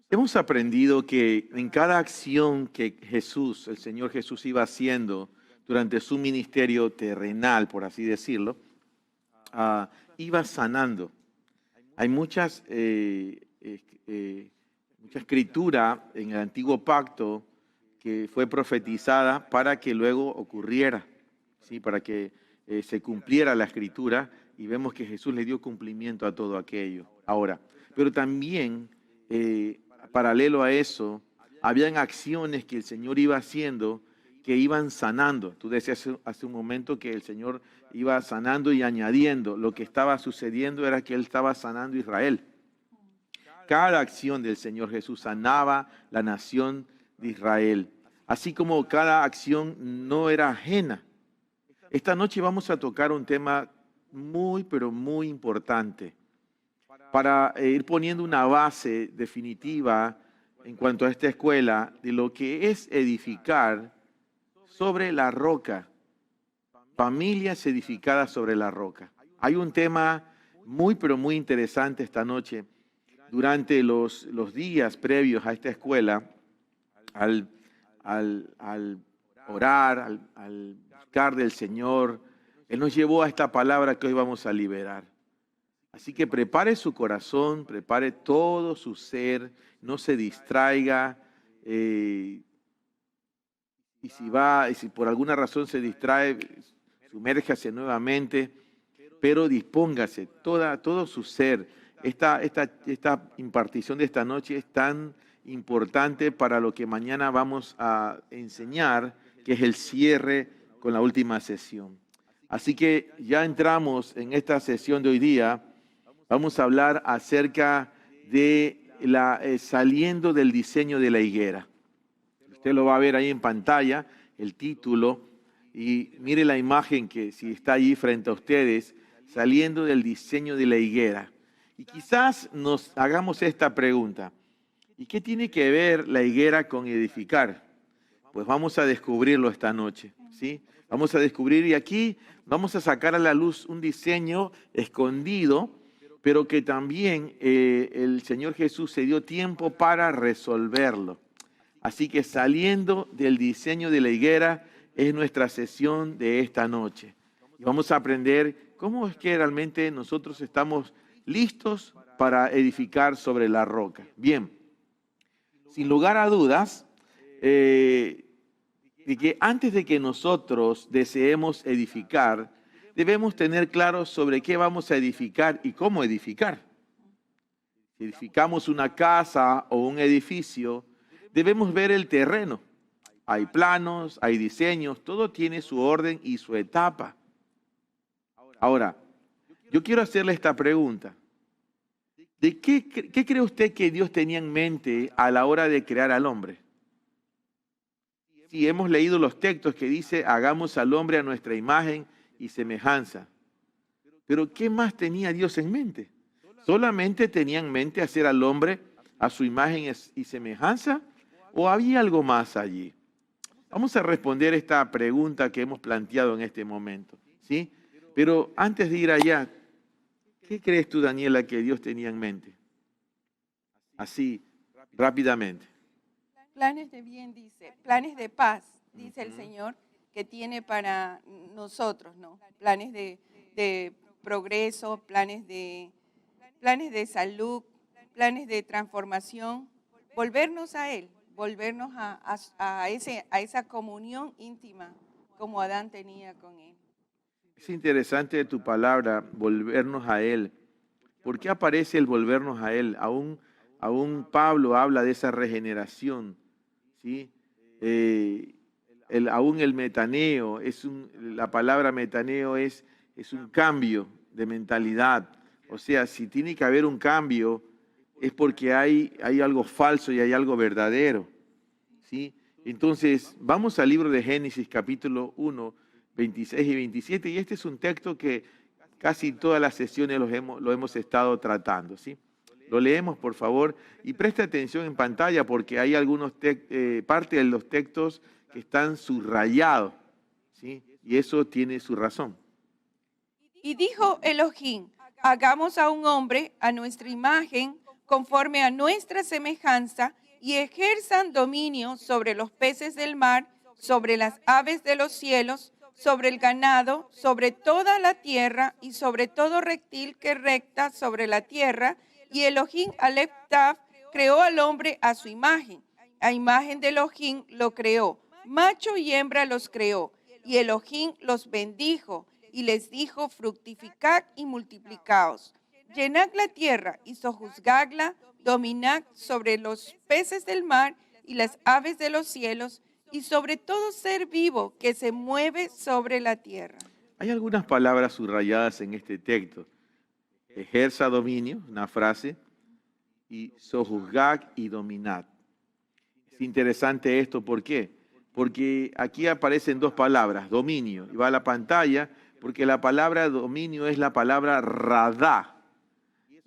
Hemos aprendido que en cada acción que Jesús, el Señor Jesús, iba haciendo durante su ministerio terrenal, por así decirlo, iba sanando. Hay mucha escritura en el Antiguo Pacto que fue profetizada para que luego ocurriera, ¿sí? Para que se cumpliera la escritura, y vemos que Jesús le dio cumplimiento a todo aquello. Ahora, pero también, paralelo a eso, habían acciones que el Señor iba haciendo que iban sanando. Tú decías hace un momento que el Señor iba sanando y añadiendo. Lo que estaba sucediendo era que Él estaba sanando a Israel. Cada acción del Señor Jesús sanaba la nación de Israel, así como cada acción no era ajena. Esta noche vamos a tocar un tema muy, pero muy importante para ir poniendo una base definitiva en cuanto a esta escuela de lo que es edificar sobre la roca, familias edificadas sobre la roca. Hay un tema muy, pero muy interesante esta noche. Durante los días previos a esta escuela, al orar, al buscar del Señor, Él nos llevó a esta palabra que hoy vamos a liberar. Así que prepare su corazón, prepare todo su ser, no se distraiga. Y si por alguna razón se distrae, sumérjase nuevamente, pero dispóngase, todo su ser. Esta impartición de esta noche es tan importante para lo que mañana vamos a enseñar, que es el cierre con la última sesión. Así que ya entramos en esta sesión de hoy día. Vamos a hablar acerca de saliendo del diseño de la higuera. Usted lo va a ver ahí en pantalla, el título, y mire la imagen que si está allí frente a ustedes, saliendo del diseño de la higuera. Y quizás nos hagamos esta pregunta: ¿y qué tiene que ver la higuera con edificar? Pues vamos a descubrirlo esta noche, ¿sí? Vamos a descubrir, y aquí vamos a sacar a la luz un diseño escondido, pero que también el Señor Jesús se dio tiempo para resolverlo. Así que saliendo del diseño de la higuera es nuestra sesión de esta noche. Y vamos a aprender cómo es que realmente nosotros estamos listos para edificar sobre la roca. Bien, sin lugar a dudas, de que antes de que nosotros deseemos edificar, debemos tener claro sobre qué vamos a edificar y cómo edificar. Si edificamos una casa o un edificio, debemos ver el terreno. Hay planos, hay diseños, todo tiene su orden y su etapa. Ahora, yo quiero hacerle esta pregunta. ¿De qué cree usted que Dios tenía en mente a la hora de crear al hombre? Si hemos leído los textos que dice, hagamos al hombre a nuestra imagen y semejanza. Pero ¿qué más tenía Dios en mente? ¿Solamente tenía en mente hacer al hombre a su imagen y semejanza? ¿O había algo más allí? Vamos a responder esta pregunta que hemos planteado en este momento, ¿sí? Pero antes de ir allá, ¿qué crees tú, Daniela, que Dios tenía en mente? Así, rápidamente. Planes de bien, dice, planes de paz, dice el Señor, que tiene para nosotros, ¿no? Planes de progreso, planes de salud, planes de transformación, volvernos a Él, volvernos a esa comunión íntima como Adán tenía con Él. Es interesante tu palabra, volvernos a Él. ¿Por qué aparece el volvernos a Él? Aún Pablo habla de esa regeneración, ¿sí? Aún el metaneo, la palabra metaneo es un cambio de mentalidad. O sea, si tiene que haber un cambio, es porque hay algo falso y hay algo verdadero, ¿sí? Entonces, vamos al libro de Génesis, capítulo 1, 26 y 27, y este es un texto que casi todas las sesiones lo hemos estado tratando, ¿sí? Lo leemos, por favor, y preste atención en pantalla porque hay algunos parte de los textos que están subrayados, ¿sí? Y eso tiene su razón. Y dijo Elohim, hagamos a un hombre a nuestra imagen, conforme a nuestra semejanza, y ejerzan dominio sobre los peces del mar, sobre las aves de los cielos, sobre el ganado, sobre toda la tierra y sobre todo reptil que recta sobre la tierra. Y Elohim Aleph Tav creó al hombre a su imagen. A imagen de Elohim lo creó, macho y hembra los creó. Y Elohim los bendijo y les dijo: fructificad y multiplicaos. Llenad la tierra y sojuzgadla, dominad sobre los peces del mar y las aves de los cielos, y sobre todo ser vivo que se mueve sobre la tierra. Hay algunas palabras subrayadas en este texto. Ejerza dominio, una frase, y sojuzgad y dominad. Es interesante esto, ¿por qué? Porque aquí aparecen dos palabras, dominio, y va a la pantalla, porque la palabra dominio es la palabra radá,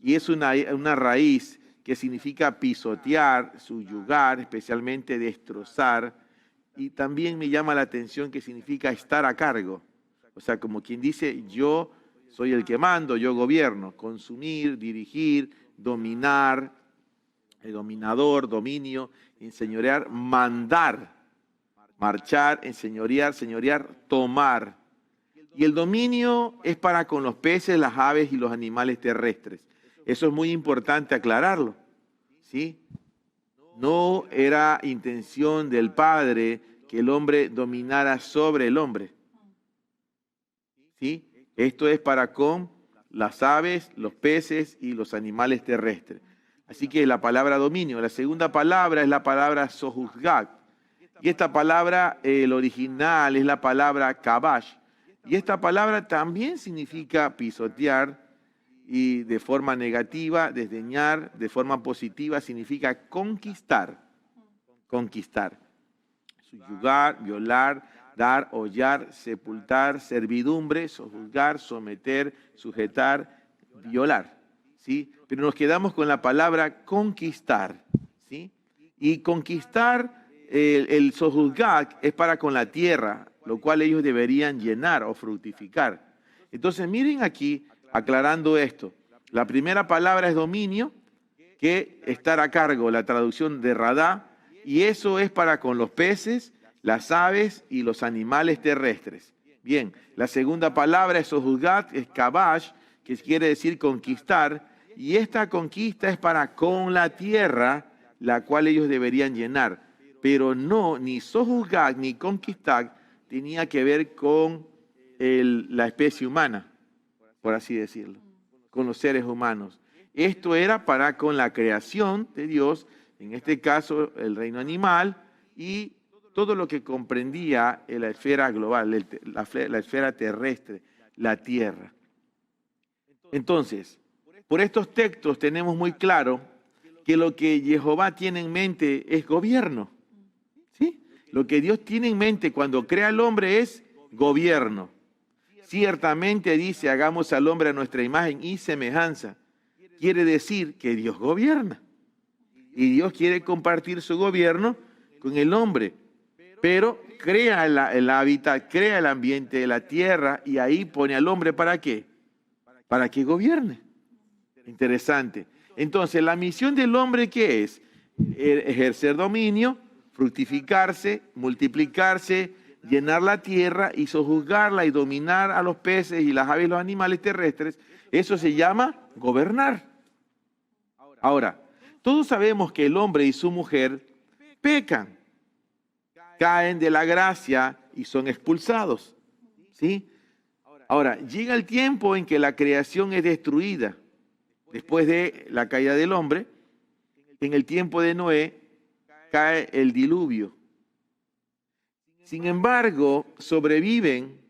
y es una raíz que significa pisotear, subyugar, especialmente destrozar, y también me llama la atención que significa estar a cargo. O sea, como quien dice, yo soy el que mando, yo gobierno, consumir, dirigir, dominar, el dominador, dominio, enseñorear, mandar, marchar, enseñorear, señorear, tomar. Y el dominio es para con los peces, las aves y los animales terrestres. Eso es muy importante aclararlo, ¿sí? No era intención del Padre que el hombre dominara sobre el hombre, ¿sí? Esto es para con las aves, los peces y los animales terrestres. Así que la palabra dominio. La segunda palabra es la palabra sojuzgad. Y esta palabra, el original, es la palabra kabash. Y esta palabra también significa pisotear, y de forma negativa, desdeñar, de forma positiva, significa conquistar. Conquistar. Subyugar, violar, dar, hollar, sepultar, servidumbre, sojuzgar, someter, sujetar, violar, ¿sí? Pero nos quedamos con la palabra conquistar, ¿sí? Y conquistar, el sojuzgar es para con la tierra, lo cual ellos deberían llenar o fructificar. Entonces miren aquí, aclarando esto, la primera palabra es dominio, que estar a cargo, la traducción de radá, y eso es para con los peces, las aves y los animales terrestres. Bien, la segunda palabra es sojuzgat, es kabash, que quiere decir conquistar, y esta conquista es para con la tierra, la cual ellos deberían llenar. Pero no, ni sojuzgat ni conquistar tenía que ver con la especie humana, por así decirlo, con los seres humanos. Esto era para con la creación de Dios, en este caso el reino animal, y todo lo que comprendía en la esfera global, la esfera terrestre, la tierra. Entonces, por estos textos tenemos muy claro que lo que Jehová tiene en mente es gobierno, ¿sí? Lo que Dios tiene en mente cuando crea al hombre es gobierno. Ciertamente dice, hagamos al hombre a nuestra imagen y semejanza. Quiere decir que Dios gobierna. Y Dios quiere compartir su gobierno con el hombre. Pero crea el hábitat, crea el ambiente de la tierra y ahí pone al hombre ¿para qué? Para que gobierne. Interesante. Entonces, la misión del hombre, ¿qué es? Ejercer dominio, fructificarse, multiplicarse, llenar la tierra y sojuzgarla y dominar a los peces y las aves y los animales terrestres. Eso se llama gobernar. Ahora, todos sabemos que el hombre y su mujer pecan, caen de la gracia y son expulsados, ¿sí? Ahora, llega el tiempo en que la creación es destruida. Después de la caída del hombre, en el tiempo de Noé, cae el diluvio. Sin embargo, sobreviven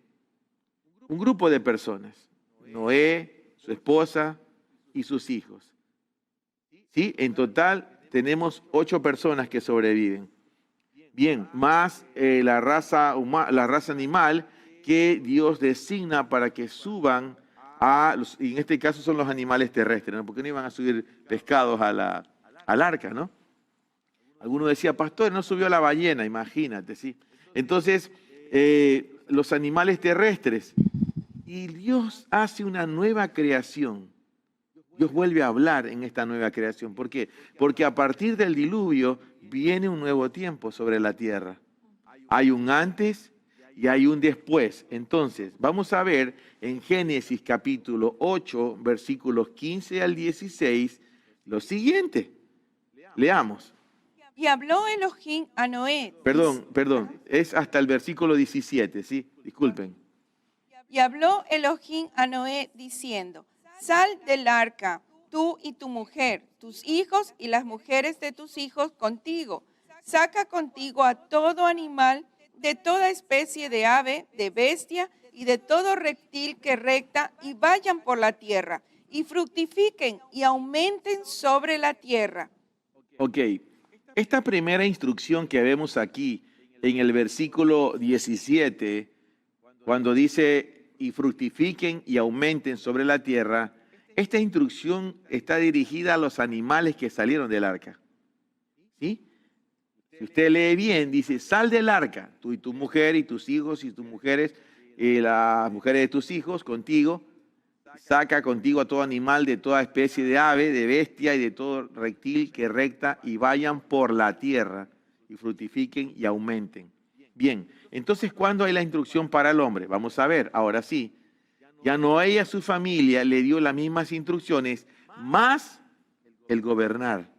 un grupo de personas, Noé, su esposa y sus hijos. ¿Sí? En total tenemos 8 personas que sobreviven. Bien, más la raza animal que Dios designa para que suban y en este caso son los animales terrestres, ¿no? Porque no iban a subir pescados al arca, ¿no? Alguno decía, pastor, no subió la ballena, imagínate, ¿sí? Entonces, los animales terrestres. Y Dios hace una nueva creación. Dios vuelve a hablar en esta nueva creación. ¿Por qué? Porque a partir del diluvio viene un nuevo tiempo sobre la tierra. Hay un antes y hay un después. Entonces, vamos a ver en Génesis capítulo 8, versículos 15 al 16, lo siguiente. Leamos. Y habló Elohim a Noé. Perdón, es hasta el versículo 17, ¿sí? Disculpen. Y habló Elohim a Noé diciendo, sal del arca, tú y tu mujer, tus hijos y las mujeres de tus hijos contigo. Saca contigo a todo animal, de toda especie de ave, de bestia y de todo reptil que recta, y vayan por la tierra, y fructifiquen y aumenten sobre la tierra. Ok, esta primera instrucción que vemos aquí en el versículo 17, cuando dice, y fructifiquen y aumenten sobre la tierra, esta instrucción está dirigida a los animales que salieron del arca. ¿Sí? Si usted lee bien, dice, sal del arca, tú y tu mujer y tus hijos y tus mujeres, y las mujeres de tus hijos contigo, saca contigo a todo animal de toda especie de ave, de bestia y de todo reptil que recta, y vayan por la tierra y fructifiquen y aumenten. Bien, entonces, ¿cuándo hay la instrucción para el hombre? Vamos a ver, ahora sí. Ya Noé y a su familia le dio las mismas instrucciones, más el gobernar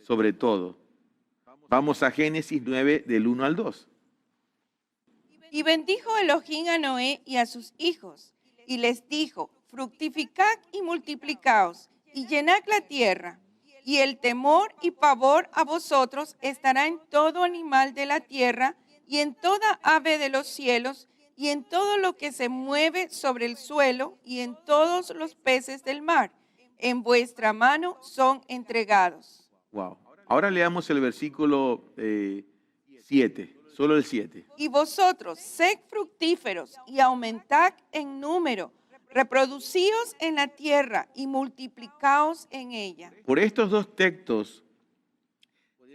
sobre todo. Vamos a Génesis 9, del 1 al 2. Y bendijo Elohim a Noé y a sus hijos, y les dijo, fructificad y multiplicaos, y llenad la tierra, y el temor y pavor a vosotros estará en todo animal de la tierra, y en toda ave de los cielos, y en todo lo que se mueve sobre el suelo, y en todos los peces del mar. En vuestra mano son entregados. Wow. Ahora leamos el versículo 7, solo el 7. Y vosotros, sed fructíferos y aumentad en número, reproducíos en la tierra y multiplicaos en ella. Por estos dos textos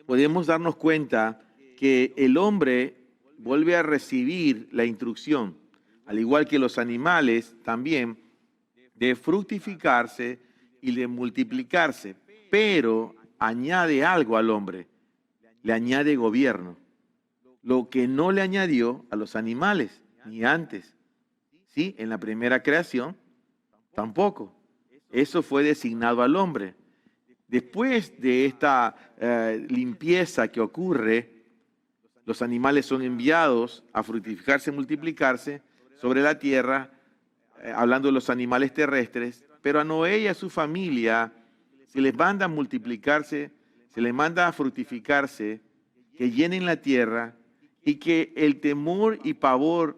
podemos darnos cuenta que el hombre vuelve a recibir la instrucción, al igual que los animales también, de fructificarse y de multiplicarse, pero añade algo al hombre, le añade gobierno, lo que no le añadió a los animales, ni antes. ¿Sí? En la primera creación, tampoco. Eso fue designado al hombre. Después de esta limpieza que ocurre, los animales son enviados a fructificarse y multiplicarse sobre la tierra, hablando de los animales terrestres, pero a Noé y a su familia se les manda a multiplicarse, se les manda a fructificarse, que llenen la tierra y que el temor y pavor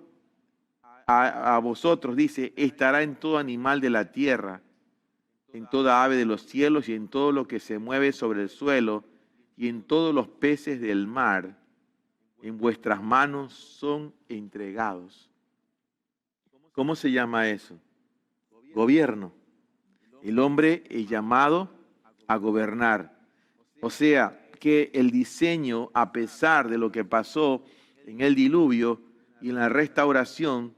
a vosotros, dice, estará en todo animal de la tierra, en toda ave de los cielos y en todo lo que se mueve sobre el suelo y en todos los peces del mar. En vuestras manos son entregados. ¿Cómo se llama eso? Gobierno. El hombre es llamado a gobernar. O sea, que el diseño, a pesar de lo que pasó en el diluvio y en la restauración,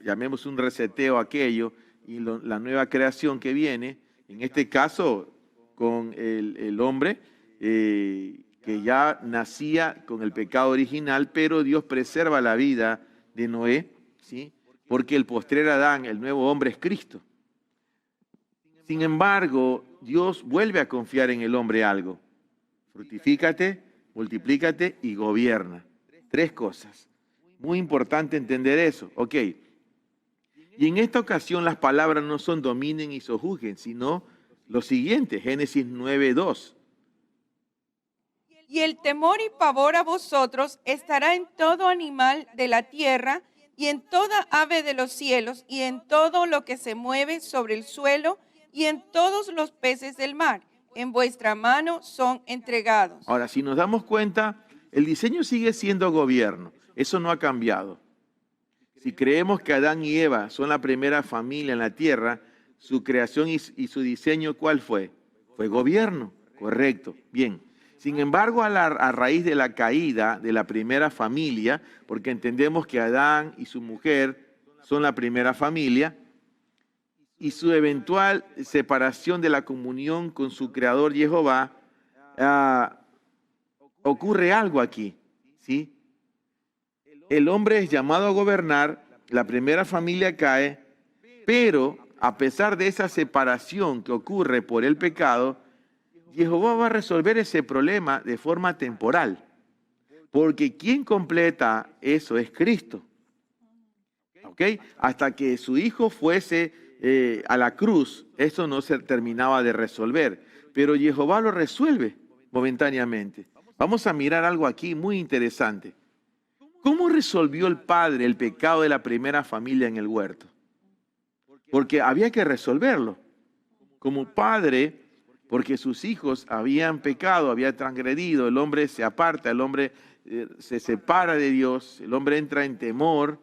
llamemos un reseteo aquello, y la nueva creación que viene, en este caso con el hombre que ya nacía con el pecado original, pero Dios preserva la vida de Noé, ¿sí? Porque el postrer Adán, el nuevo hombre, es Cristo. Sin embargo, Dios vuelve a confiar en el hombre algo. Fructifícate, multiplícate y gobierna. 3 cosas. Muy importante entender eso. Ok. Y en esta ocasión las palabras no son dominen y sojuzguen, sino lo siguiente, Génesis 9:2. Y el temor y pavor a vosotros estará en todo animal de la tierra y en toda ave de los cielos y en todo lo que se mueve sobre el suelo y en todos los peces del mar. En vuestra mano son entregados. Ahora, si nos damos cuenta, el diseño sigue siendo gobierno. Eso no ha cambiado. Si creemos que Adán y Eva son la primera familia en la tierra, su creación y su diseño, ¿cuál fue? Fue gobierno, correcto. Bien. Sin embargo, a raíz de la caída de la primera familia, porque entendemos que Adán y su mujer son la primera familia, y su eventual separación de la comunión con su creador Jehová, ocurre algo aquí, ¿sí? El hombre es llamado a gobernar, la primera familia cae, pero a pesar de esa separación que ocurre por el pecado, Jehová va a resolver ese problema de forma temporal, porque quien completa eso es Cristo. ¿Ok? Hasta que su hijo fuese a la cruz, eso no se terminaba de resolver, pero Jehová lo resuelve momentáneamente. Vamos a mirar algo aquí muy interesante. ¿Cómo resolvió el padre el pecado de la primera familia en el huerto? Porque había que resolverlo. Como padre, porque sus hijos habían pecado, habían transgredido, el hombre se aparta, el hombre se separa de Dios, el hombre entra en temor.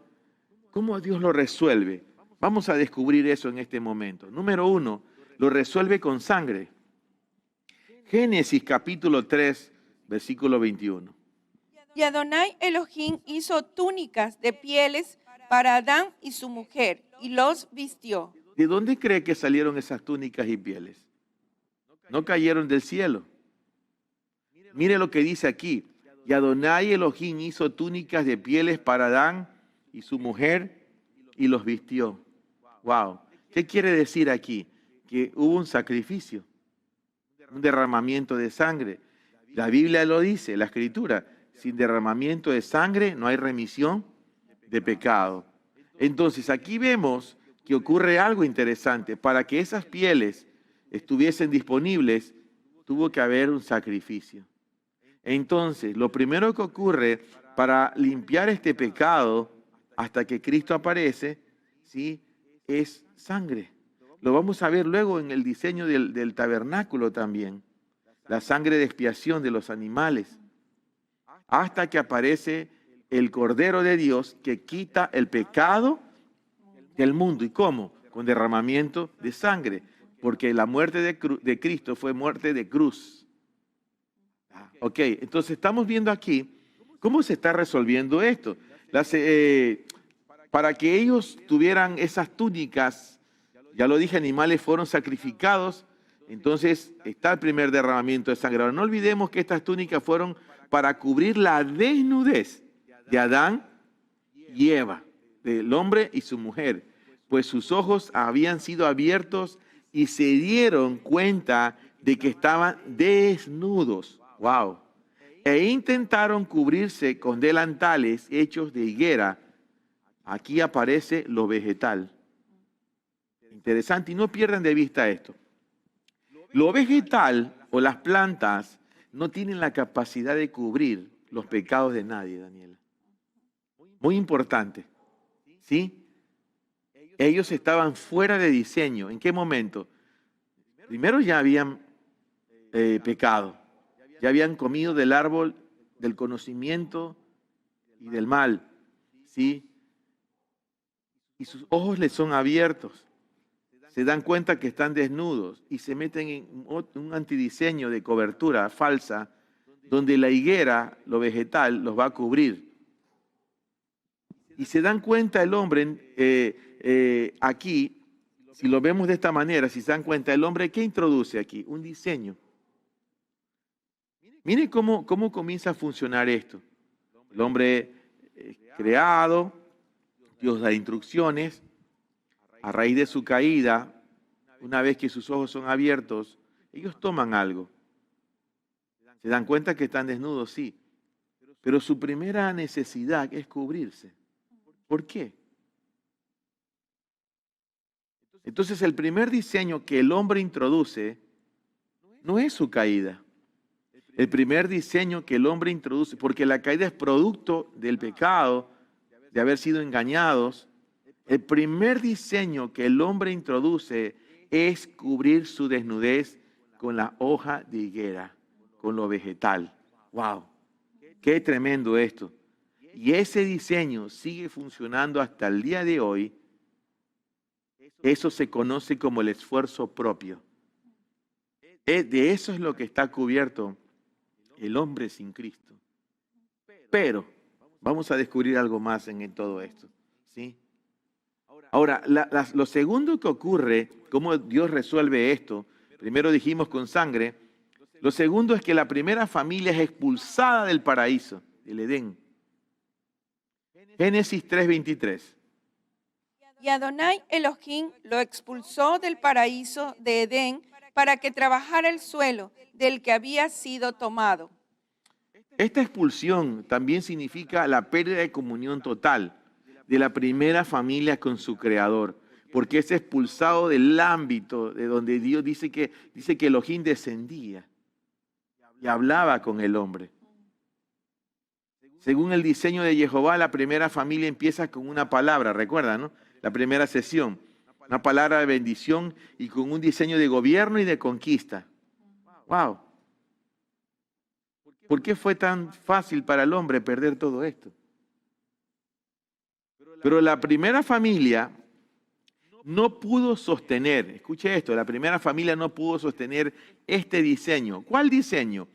¿Cómo Dios lo resuelve? Vamos a descubrir eso en este momento. Número 1, lo resuelve con sangre. Génesis capítulo 3, versículo 21. Y Adonai Elohim hizo túnicas de pieles para Adán y su mujer, y los vistió. ¿De dónde cree que salieron esas túnicas y pieles? No cayeron del cielo. Mire lo que dice aquí. Y Adonai Elohim hizo túnicas de pieles para Adán y su mujer y los vistió. Wow. ¿Qué quiere decir aquí? Que hubo un sacrificio, un derramamiento de sangre. La Biblia lo dice, la Escritura. Sin derramamiento de sangre no hay remisión de pecado. Entonces aquí vemos que ocurre algo interesante. Para que esas pieles estuviesen disponibles, tuvo que haber un sacrificio. Entonces, lo primero que ocurre para limpiar este pecado hasta que Cristo aparece, ¿sí?, es sangre. Lo vamos a ver luego en el diseño del tabernáculo también. La sangre de expiación de los animales. Hasta que aparece el Cordero de Dios que quita el pecado del mundo. ¿Y cómo? Con derramamiento de sangre. Porque la muerte de Cristo fue muerte de cruz. Ok, entonces estamos viendo aquí cómo se está resolviendo esto. Para que ellos tuvieran esas túnicas, ya lo dije, animales fueron sacrificados, entonces está el primer derramamiento de sangre. Ahora, no olvidemos que estas túnicas fueron para cubrir la desnudez de Adán y Eva, del hombre y su mujer, pues sus ojos habían sido abiertos y se dieron cuenta de que estaban desnudos. Wow. E intentaron cubrirse con delantales hechos de higuera. Aquí aparece lo vegetal. Interesante, y no pierdan de vista esto. Lo vegetal o las plantas no tienen la capacidad de cubrir los pecados de nadie, Daniela. Muy importante, ¿sí? Ellos estaban fuera de diseño. ¿En qué momento? Primero ya habían pecado, ya habían comido del árbol del conocimiento y del mal, ¿sí? Y sus ojos les son abiertos. Se dan cuenta que están desnudos y se meten en un antidiseño de cobertura falsa donde la higuera, lo vegetal, los va a cubrir. Y se dan cuenta el hombre aquí, si lo vemos de esta manera, si se dan cuenta, el hombre, ¿qué introduce aquí? Un diseño. Mire cómo comienza a funcionar esto. El hombre creado, Dios da instrucciones. A raíz de su caída, una vez que sus ojos son abiertos, ellos toman algo. Se dan cuenta que están desnudos, sí. Pero su primera necesidad es cubrirse. ¿Por qué? Entonces el primer diseño que el hombre introduce no es su caída. El primer diseño que el hombre introduce, porque la caída es producto del pecado, de haber sido engañados. El primer diseño que el hombre introduce es cubrir su desnudez con la hoja de higuera, con lo vegetal. ¡Wow! ¡Qué tremendo esto! Y ese diseño sigue funcionando hasta el día de hoy. Eso se conoce como el esfuerzo propio. De eso es lo que está cubierto el hombre sin Cristo. Pero vamos a descubrir algo más en todo esto, ¿sí? Ahora, lo segundo que ocurre, cómo Dios resuelve esto, primero dijimos con sangre, lo segundo es que la primera familia es expulsada del paraíso, del Edén. Génesis 3:23. Y Adonai Elohim lo expulsó del paraíso de Edén para que trabajara el suelo del que había sido tomado. Esta expulsión también significa la pérdida de comunión total de la primera familia con su creador, porque es expulsado del ámbito de donde Dios dice que Elohim descendía y hablaba con el hombre. Según el diseño de Jehová, la primera familia empieza con una palabra, recuerda, ¿no? La primera sesión, una palabra de bendición y con un diseño de gobierno y de conquista. ¡Wow! ¿Por qué fue tan fácil para el hombre perder todo esto? Pero la primera familia no pudo sostener, escuche esto, la primera familia no pudo sostener este diseño. ¿Cuál diseño?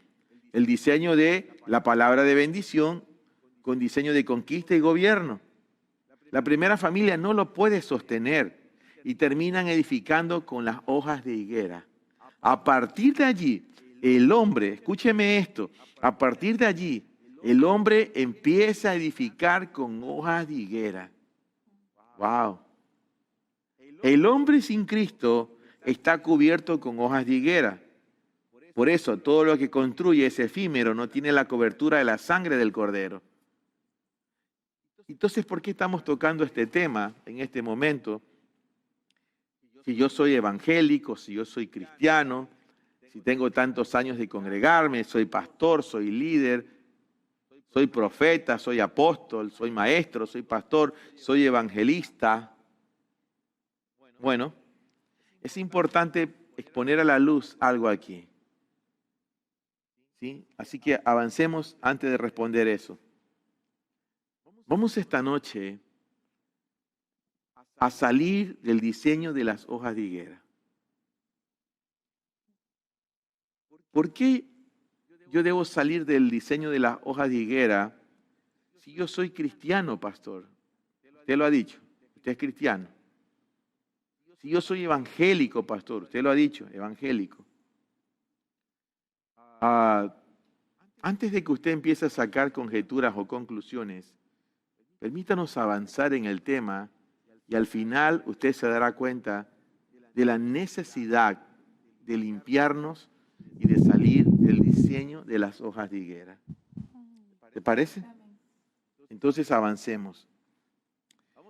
El diseño de la palabra de bendición con diseño de conquista y gobierno. La primera familia no lo puede sostener y terminan edificando con las hojas de higuera. A partir de allí, el hombre, escúcheme esto, a partir de allí, el hombre empieza a edificar con hojas de higuera. ¡Wow! El hombre sin Cristo está cubierto con hojas de higuera. Por eso, todo lo que construye es efímero, no tiene la cobertura de la sangre del Cordero. Entonces, ¿por qué estamos tocando este tema en este momento? Si yo soy evangélico, si yo soy cristiano, si tengo tantos años de congregarme, soy pastor, soy líder, soy profeta, soy apóstol, soy maestro, soy pastor, soy evangelista. Bueno, es importante exponer a la luz algo aquí. ¿Sí? Así que avancemos antes de responder eso. Vamos esta noche a salir del diseño de las hojas de higuera. ¿Por qué yo debo salir del diseño de las hojas de higuera si yo soy cristiano, pastor? Usted lo ha dicho, usted es cristiano. Si yo soy evangélico, pastor, usted lo ha dicho, evangélico. Antes de que usted empiece a sacar conjeturas o conclusiones, permítanos avanzar en el tema y al final usted se dará cuenta de la necesidad de limpiarnos y de salir del diseño de las hojas de higuera. ¿Te parece? Entonces avancemos.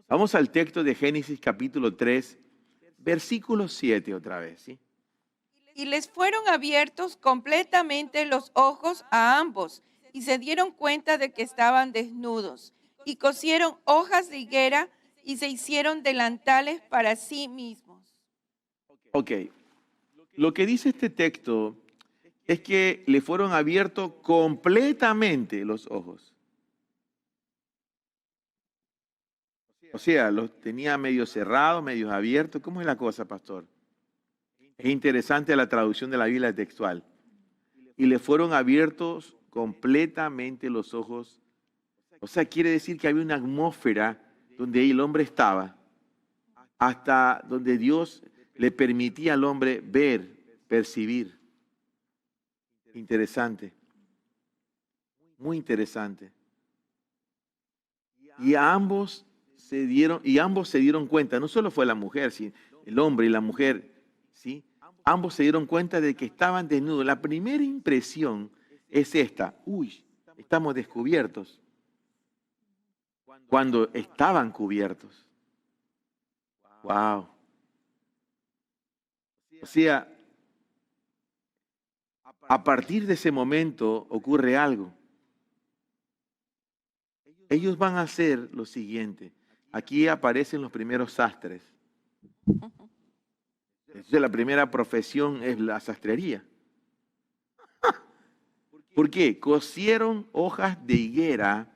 Vamos al texto de Génesis capítulo 3, versículo 7 otra vez, ¿sí? Y les fueron abiertos completamente los ojos a ambos y se dieron cuenta de que estaban desnudos y cosieron hojas de higuera y se hicieron delantales para sí mismos. Ok, lo que dice este texto es que le fueron abiertos completamente los ojos. O sea, los tenía medio cerrados, medio abiertos. ¿Cómo es la cosa, pastor? Es interesante la traducción de la Biblia textual. Y le fueron abiertos completamente los ojos. O sea, quiere decir que había una atmósfera donde el hombre estaba, hasta donde Dios le permitía al hombre ver, percibir. Interesante. Muy interesante. Y ambos se dieron cuenta, no solo fue la mujer, sino el hombre y la mujer, ¿sí? Ambos se dieron cuenta de que estaban desnudos. La primera impresión es esta: uy, estamos descubiertos. Cuando estaban cubiertos. Wow. O sea, a partir de ese momento ocurre algo. Ellos van a hacer lo siguiente. Aquí aparecen los primeros sastres. Entonces, la primera profesión es la sastrería. ¿Por qué? Cosieron hojas de higuera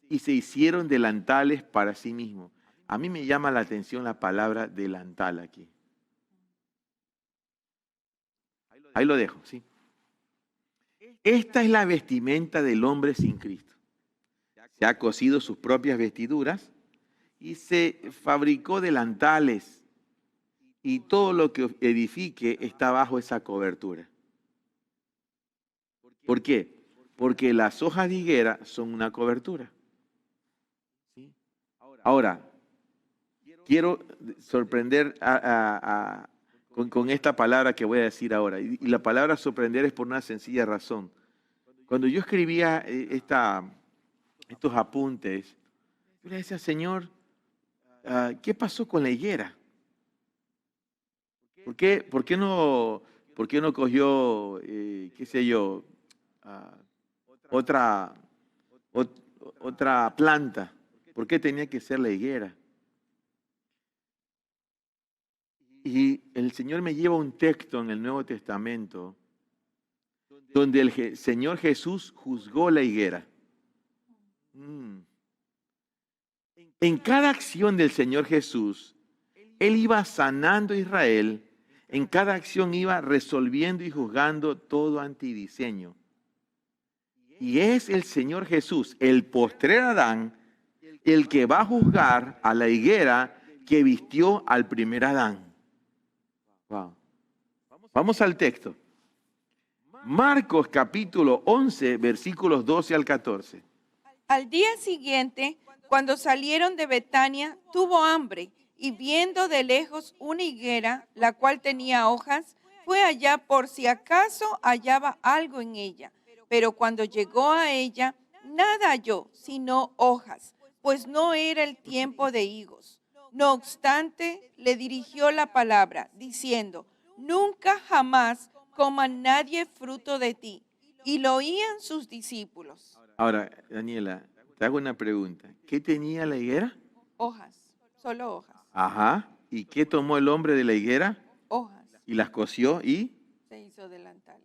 y se hicieron delantales para sí mismos. A mí me llama la atención la palabra delantal aquí. Ahí lo dejo, ¿sí? Esta es la vestimenta del hombre sin Cristo. Se ha cosido sus propias vestiduras y se fabricó delantales, y todo lo que edifique está bajo esa cobertura. ¿Por qué? Porque las hojas de higuera son una cobertura. Ahora, quiero sorprender con esta palabra que voy a decir ahora. Y la palabra sorprender es por una sencilla razón. Cuando yo escribía estos apuntes, yo le decía, Señor, ¿qué pasó con la higuera? ¿Por qué no cogió, qué sé yo, otra planta? ¿Por qué tenía que ser la higuera? Y el Señor me lleva un texto en el Nuevo Testamento donde el Señor Jesús juzgó la higuera. En cada acción del Señor Jesús, Él iba sanando a Israel. En cada acción iba resolviendo y juzgando todo antidiseño. Y es el Señor Jesús, el postrer Adán, el que va a juzgar a la higuera que vistió al primer Adán. Wow. Vamos al texto. Marcos capítulo 11, versículos 12 al 14. Al día siguiente, cuando salieron de Betania, tuvo hambre, y viendo de lejos una higuera, la cual tenía hojas, fue allá por si acaso hallaba algo en ella. Pero cuando llegó a ella, nada halló, sino hojas, pues no era el tiempo de higos. No obstante, le dirigió la palabra, diciendo, nunca jamás coma nadie fruto de ti. Y lo oían sus discípulos. Ahora, Daniela, te hago una pregunta. ¿Qué tenía la higuera? Hojas, solo hojas. Ajá. ¿Y qué tomó el hombre de la higuera? Hojas. Y las cosió y... Se hizo delantales.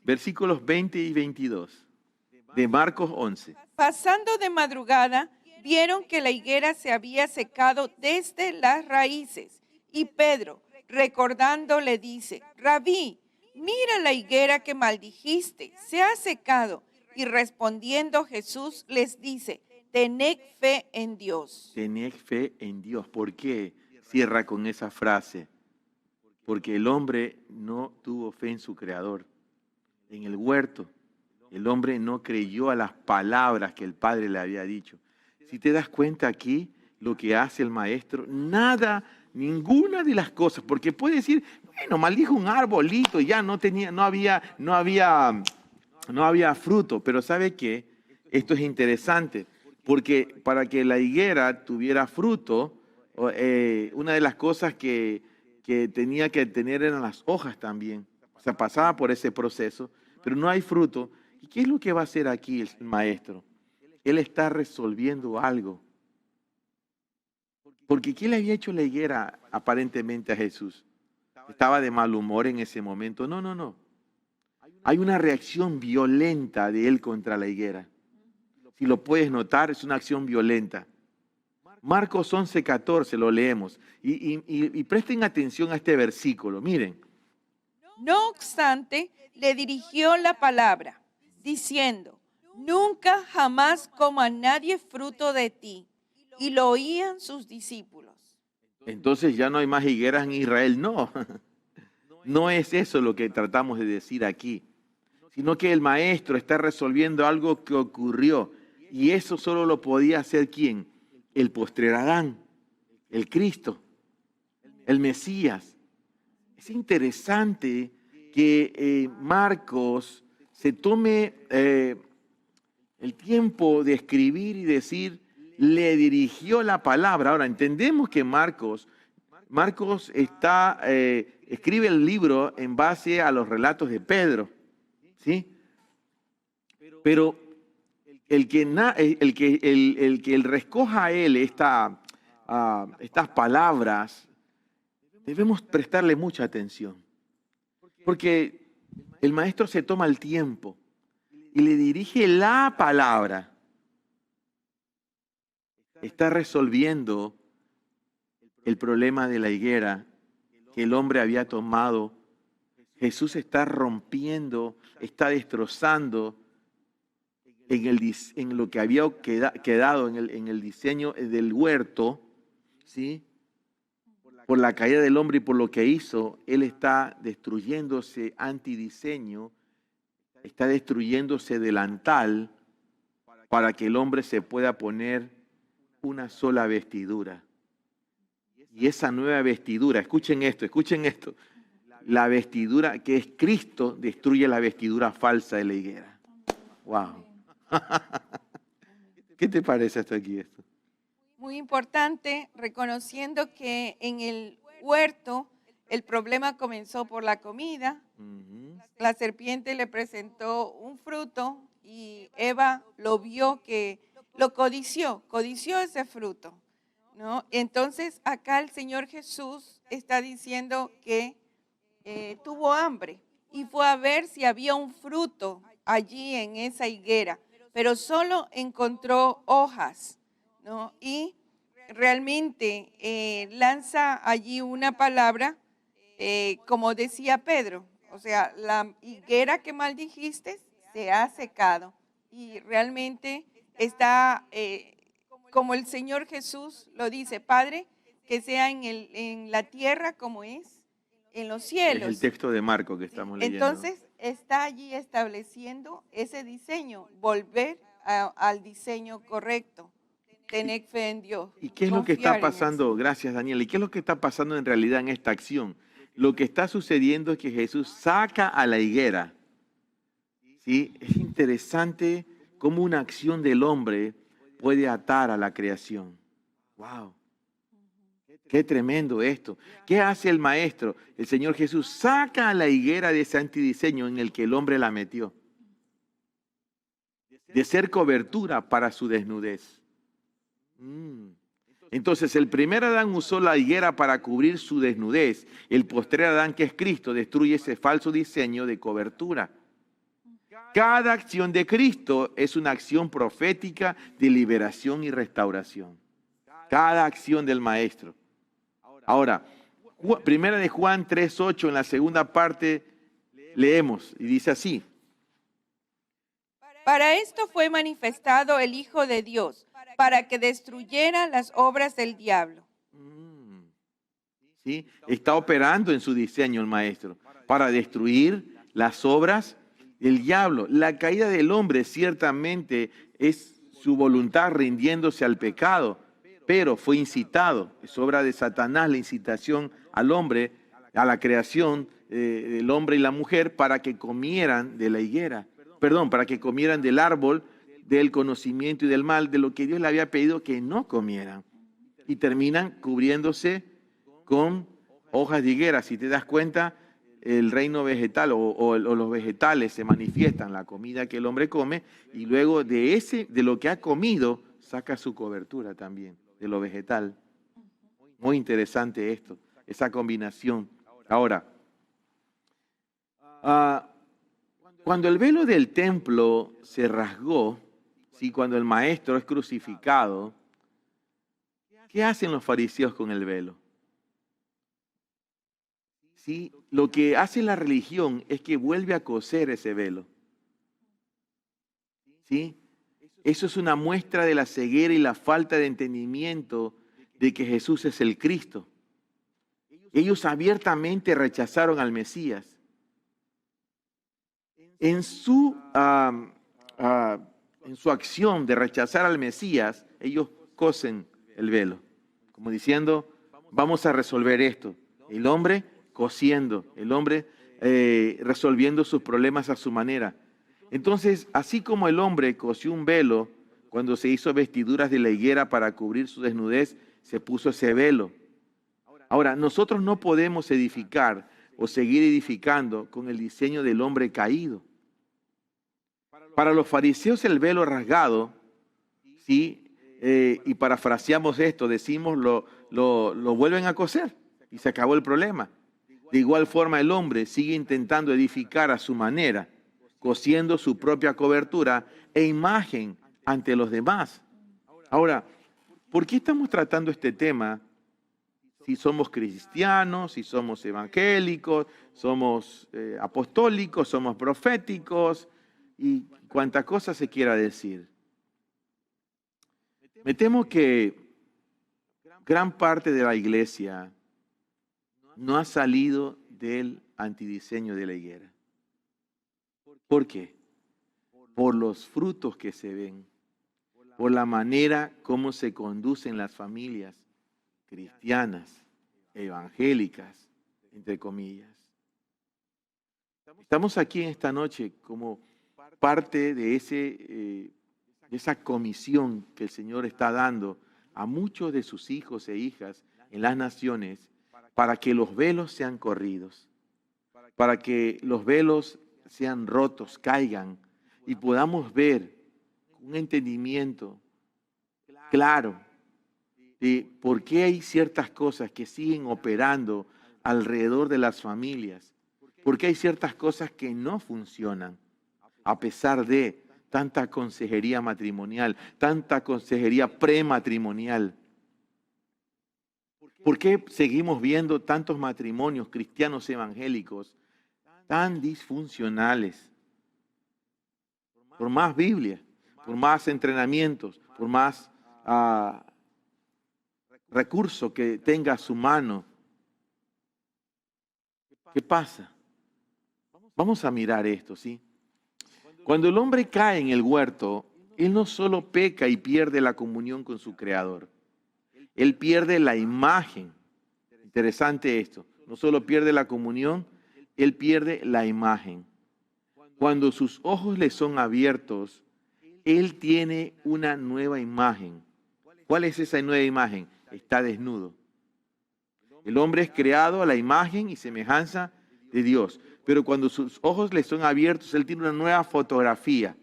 Versículos 20 y 22 de Marcos 11. Pasando de madrugada, vieron que la higuera se había secado desde las raíces. Y Pedro, recordando, le dice, Rabí, mira la higuera que maldijiste, se ha secado. Y respondiendo Jesús les dice, tened fe en Dios. Tened fe en Dios. ¿Por qué cierra con esa frase? Porque el hombre no tuvo fe en su Creador. En el huerto, el hombre no creyó a las palabras que el Padre le había dicho. Si te das cuenta aquí, lo que hace el maestro, ninguna de las cosas, porque puede decir, bueno, maldijo un arbolito y ya no había fruto, pero ¿sabe qué? Esto es interesante, porque para que la higuera tuviera fruto, una de las cosas que tenía que tener eran las hojas también. O sea, pasaba por ese proceso, pero no hay fruto. ¿Y qué es lo que va a hacer aquí el maestro? Él está resolviendo algo. Porque ¿qué le había hecho la higuera aparentemente a Jesús? ¿Estaba de mal humor en ese momento? No. Hay una reacción violenta de él contra la higuera. Si lo puedes notar, es una acción violenta. Marcos 11:14 lo leemos. Y presten atención a este versículo. Miren. No obstante, le dirigió la palabra, diciendo, nunca jamás coma nadie fruto de ti. Y lo oían sus discípulos. Entonces ya no hay más higueras en Israel. No, no es eso lo que tratamos de decir aquí, sino que el maestro está resolviendo algo que ocurrió. Y eso solo lo podía hacer ¿quién? El postrer Adán, el Cristo, el Mesías. Es interesante que Marcos se tome el tiempo de escribir y decir, le dirigió la palabra. Ahora, entendemos que Marcos escribe el libro en base a los relatos de Pedro, ¿sí? Pero el que recoja a él estas palabras, debemos prestarle mucha atención. Porque el maestro se toma el tiempo y le dirige la palabra. Está resolviendo el problema de la higuera que el hombre había tomado. Jesús está rompiendo, está destrozando en lo que había quedado en el diseño del huerto, ¿sí? Por la caída del hombre y por lo que hizo, él está destruyéndose antidiseño, está destruyéndose delantal para que el hombre se pueda poner una sola vestidura. Y esa nueva vestidura, escuchen esto, la vestidura que es Cristo destruye la vestidura falsa de la higuera. Wow. ¿Qué te parece hasta aquí esto? Muy importante, reconociendo que en el huerto el problema comenzó por la comida. La serpiente le presentó un fruto y Eva lo vio, que lo codició ese fruto, ¿no? Entonces acá el Señor Jesús está diciendo que tuvo hambre y fue a ver si había un fruto allí en esa higuera, pero solo encontró hojas, ¿no? Y realmente lanza allí una palabra, como decía Pedro, o sea, la higuera que maldijiste se ha secado. Y realmente está, como el Señor Jesús lo dice, Padre, que sea en la tierra como es en los cielos. Es el texto de Marcos que estamos leyendo. Entonces está allí estableciendo ese diseño, volver al diseño correcto, tener fe en Dios. ¿Y qué es lo que está pasando? Gracias, Daniel. ¿Y qué es lo que está pasando en realidad en esta acción? Lo que está sucediendo es que Jesús saca a la higuera. ¿Sí? Es interesante cómo una acción del hombre puede atar a la creación. ¡Wow! Qué tremendo esto. ¿Qué hace el maestro? El Señor Jesús saca a la higuera de ese antidiseño en el que el hombre la metió. De ser cobertura para su desnudez. Entonces el primer Adán usó la higuera para cubrir su desnudez. El postrer Adán, que es Cristo, destruye ese falso diseño de cobertura. Cada acción de Cristo es una acción profética de liberación y restauración. Cada acción del Maestro. Ahora, primera de Juan 3:8, en la segunda parte leemos y dice así. Para esto fue manifestado el Hijo de Dios, para que destruyera las obras del diablo. ¿Sí? Está operando en su diseño el Maestro, para destruir las obras del diablo. La caída del hombre ciertamente es su voluntad rindiéndose al pecado, pero fue incitado, es obra de Satanás la incitación al hombre, a la creación del hombre y la mujer para que comieran de la higuera, para que comieran del árbol del conocimiento y del mal, de lo que Dios le había pedido que no comieran. Y terminan cubriéndose con hojas de higuera. Si te das cuenta, el reino vegetal o los vegetales se manifiestan, la comida que el hombre come, y luego de lo que ha comido, saca su cobertura también, de lo vegetal. Muy interesante esto, esa combinación. Ahora, cuando el velo del templo se rasgó, ¿sí? Cuando el maestro es crucificado, ¿qué hacen los fariseos con el velo? ¿Sí? Lo que hace la religión es que vuelve a coser ese velo. ¿Sí? Eso es una muestra de la ceguera y la falta de entendimiento de que Jesús es el Cristo. Ellos abiertamente rechazaron al Mesías. En su acción de rechazar al Mesías, ellos cosen el velo, como diciendo, vamos a resolver esto. El hombre cosiendo, el hombre resolviendo sus problemas a su manera. Entonces, así como el hombre cosió un velo cuando se hizo vestiduras de la higuera para cubrir su desnudez, se puso ese velo. Ahora, nosotros no podemos edificar o seguir edificando con el diseño del hombre caído. Para los fariseos el velo rasgado, ¿sí? Y parafraseamos esto, decimos lo vuelven a coser y se acabó el problema. De igual forma el hombre sigue intentando edificar a su manera, cosiendo su propia cobertura e imagen ante los demás. Ahora, ¿por qué estamos tratando este tema? Si somos cristianos, si somos evangélicos, somos apostólicos, somos proféticos, y cuánta cosa se quiera decir. Me temo que gran parte de la iglesia no ha salido del antidiseño de la higuera. ¿Por qué? Por los frutos que se ven, por la manera como se conducen las familias cristianas, evangélicas, entre comillas. Estamos aquí en esta noche como parte de esa comisión que el Señor está dando a muchos de sus hijos e hijas en las naciones para que los velos sean corridos, para que los velos sean rotos, caigan y podamos ver un entendimiento claro de por qué hay ciertas cosas que siguen operando alrededor de las familias, por qué hay ciertas cosas que no funcionan, a pesar de tanta consejería matrimonial, tanta consejería prematrimonial. ¿Por qué seguimos viendo tantos matrimonios cristianos evangélicos tan disfuncionales? Por más Biblia, por más entrenamientos, por más recurso que tenga a su mano. ¿Qué pasa? Vamos a mirar esto, ¿sí? Cuando el hombre cae en el huerto, él no solo peca y pierde la comunión con su Creador, él pierde la imagen. Interesante esto. No solo pierde la comunión, él pierde la imagen. Cuando sus ojos le son abiertos, él tiene una nueva imagen. ¿Cuál es esa nueva imagen? Está desnudo. El hombre es creado a la imagen y semejanza de Dios, pero cuando sus ojos le son abiertos, él tiene una nueva fotografía,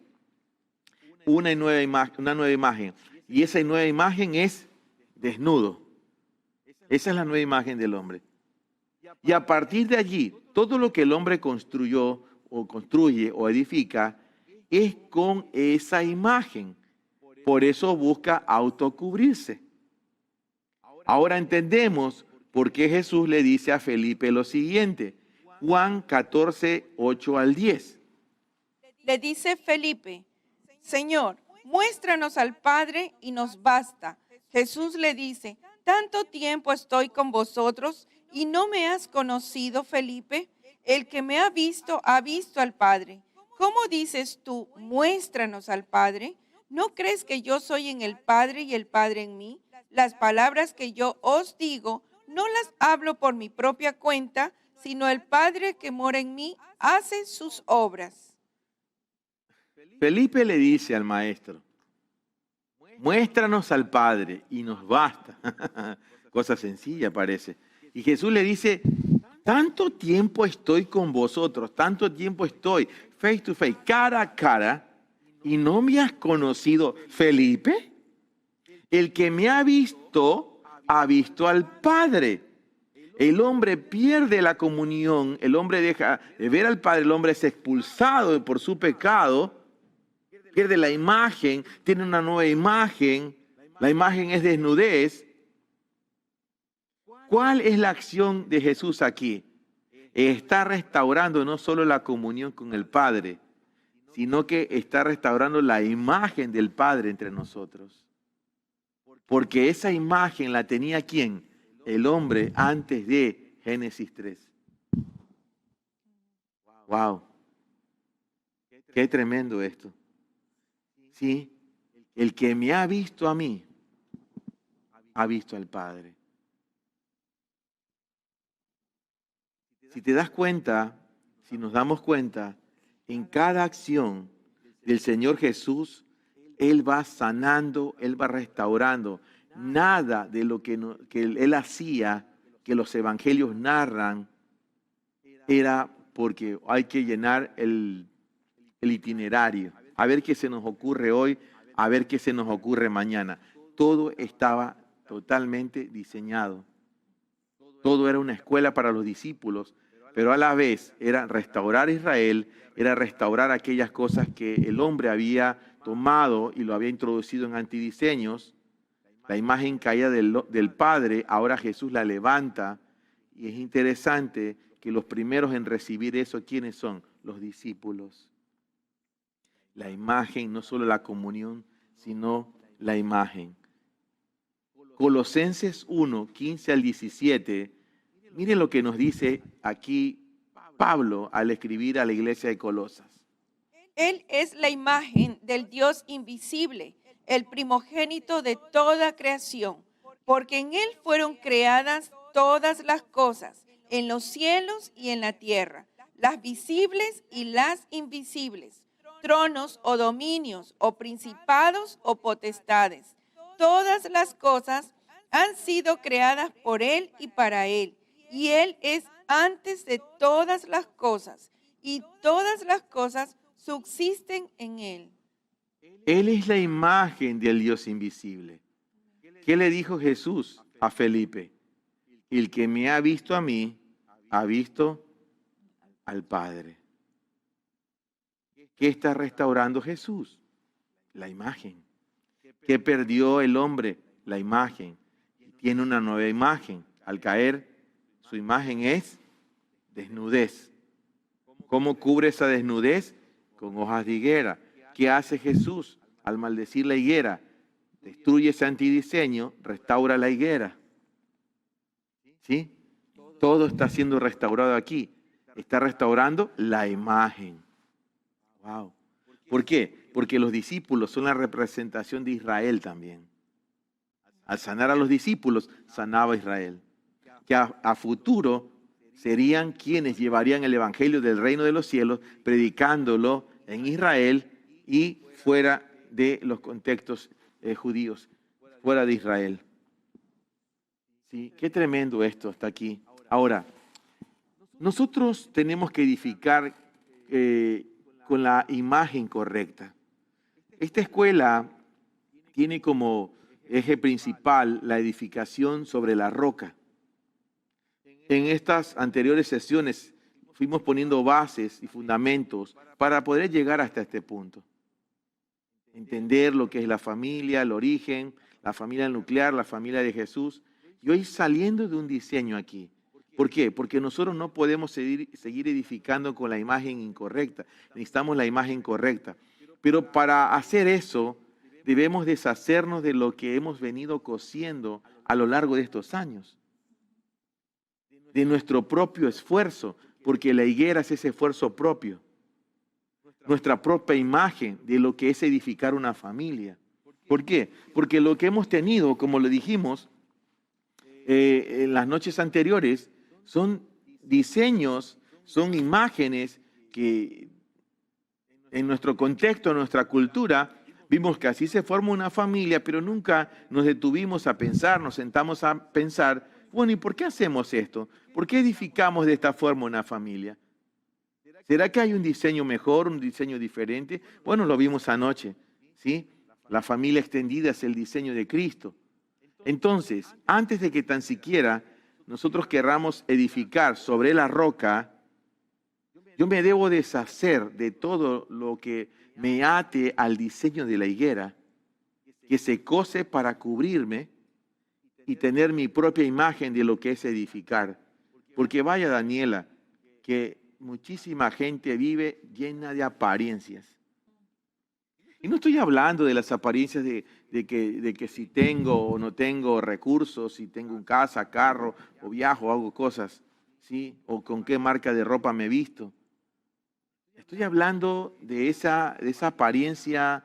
una nueva imagen, y esa nueva imagen es desnudo. Esa es la nueva imagen del hombre. Y a partir de allí, todo lo que el hombre construyó o construye o edifica es con esa imagen. Por eso busca autocubrirse. Ahora entendemos por qué Jesús le dice a Felipe lo siguiente. Juan 14, 8 al 10. Le dice Felipe: Señor, muéstranos al Padre y nos basta. Jesús le dice: tanto tiempo estoy con vosotros y no me has conocido, Felipe. El que me ha visto al Padre. ¿Cómo dices tú, muéstranos al Padre? ¿No crees que yo soy en el Padre y el Padre en mí? Las palabras que yo os digo no las hablo por mi propia cuenta, sino el Padre que mora en mí hace sus obras. Felipe le dice al maestro, muéstranos al Padre y nos basta. Cosa sencilla parece. Y Jesús le dice, tanto tiempo estoy con vosotros, tanto tiempo estoy face to face, cara a cara, y no me has conocido, Felipe. El que me ha visto al Padre. El hombre pierde la comunión, el hombre deja de ver al Padre, el hombre es expulsado por su pecado, pierde la imagen, tiene una nueva imagen, la imagen es desnudez. ¿Cuál es la acción de Jesús aquí? Está restaurando no solo la comunión con el Padre, sino que está restaurando la imagen del Padre entre nosotros. Porque esa imagen la tenía ¿quién? El hombre antes de Génesis 3. Wow. Qué tremendo esto. Sí, el que me ha visto a mí, ha visto al Padre. Si te das cuenta, si nos damos cuenta, en cada acción del Señor Jesús, Él va sanando, Él va restaurando. Nada de lo que Él hacía, que los evangelios narran, era porque hay que llenar el itinerario. A ver qué se nos ocurre hoy, a ver qué se nos ocurre mañana. Todo estaba totalmente diseñado. Todo era una escuela para los discípulos, pero a la vez era restaurar a Israel, era restaurar aquellas cosas que el hombre había tomado y lo había introducido en antidiseños. La imagen caída del Padre, ahora Jesús la levanta. Y es interesante que los primeros en recibir eso, ¿quiénes son? Los discípulos. La imagen, no solo la comunión, sino la imagen. Colosenses 1, 15 al 17. Miren lo que nos dice aquí Pablo al escribir a la iglesia de Colosas. Él es la imagen del Dios invisible, el primogénito de toda creación, porque en Él fueron creadas todas las cosas, en los cielos y en la tierra, las visibles y las invisibles, tronos o dominios o principados o potestades. Todas las cosas han sido creadas por Él y para Él, y Él es antes de todas las cosas, y todas las cosas subsisten en Él. Él es la imagen del Dios invisible. ¿Qué le dijo Jesús a Felipe? El que me ha visto a mí, ha visto al Padre. ¿Qué está restaurando Jesús? La imagen. ¿Qué perdió el hombre? La imagen. Tiene una nueva imagen. Al caer, su imagen es desnudez. ¿Cómo cubre esa desnudez? Con hojas de higuera. ¿Qué hace Jesús al maldecir la higuera? Destruye ese antidiseño, restaura la higuera. ¿Sí? Todo está siendo restaurado aquí. Está restaurando la imagen. Wow. ¿Por qué? Porque los discípulos son la representación de Israel también. Al sanar a los discípulos, sanaba a Israel. Que a futuro serían quienes llevarían el evangelio del reino de los cielos, predicándolo en Israel y fuera de los contextos judíos, fuera de Israel. Sí, qué tremendo esto hasta aquí. Ahora, nosotros tenemos que edificar con la imagen correcta. Esta escuela tiene como eje principal la edificación sobre la roca. En estas anteriores sesiones fuimos poniendo bases y fundamentos para poder llegar hasta este punto. Entender lo que es la familia, el origen, la familia nuclear, la familia de Jesús. Y hoy saliendo de un diseño aquí. ¿Por qué? Porque nosotros no podemos seguir edificando con la imagen incorrecta. Necesitamos la imagen correcta. Pero para hacer eso, debemos deshacernos de lo que hemos venido cosiendo a lo largo de estos años. De nuestro propio esfuerzo, porque la higuera es ese esfuerzo propio. Nuestra propia imagen de lo que es edificar una familia. ¿Por qué? Porque lo que hemos tenido, como le dijimos en las noches anteriores, son diseños, son imágenes que en nuestro contexto, en nuestra cultura, vimos que así se forma una familia, pero nunca nos detuvimos a pensar, nos sentamos a pensar, bueno, ¿y por qué hacemos esto? ¿Por qué edificamos de esta forma una familia? ¿Será que hay un diseño mejor, un diseño diferente? Bueno, lo vimos anoche, ¿sí? La familia extendida es el diseño de Cristo. Entonces, antes de que tan siquiera nosotros querramos edificar sobre la roca, yo me debo deshacer de todo lo que me ate al diseño de la higuera, que se cose para cubrirme y tener mi propia imagen de lo que es edificar. Porque vaya, Daniela, que muchísima gente vive llena de apariencias. Y no estoy hablando de las apariencias de que si tengo o no tengo recursos, si tengo un casa, carro, o viajo, o hago cosas, ¿sí? O con qué marca de ropa me visto. Estoy hablando de esa apariencia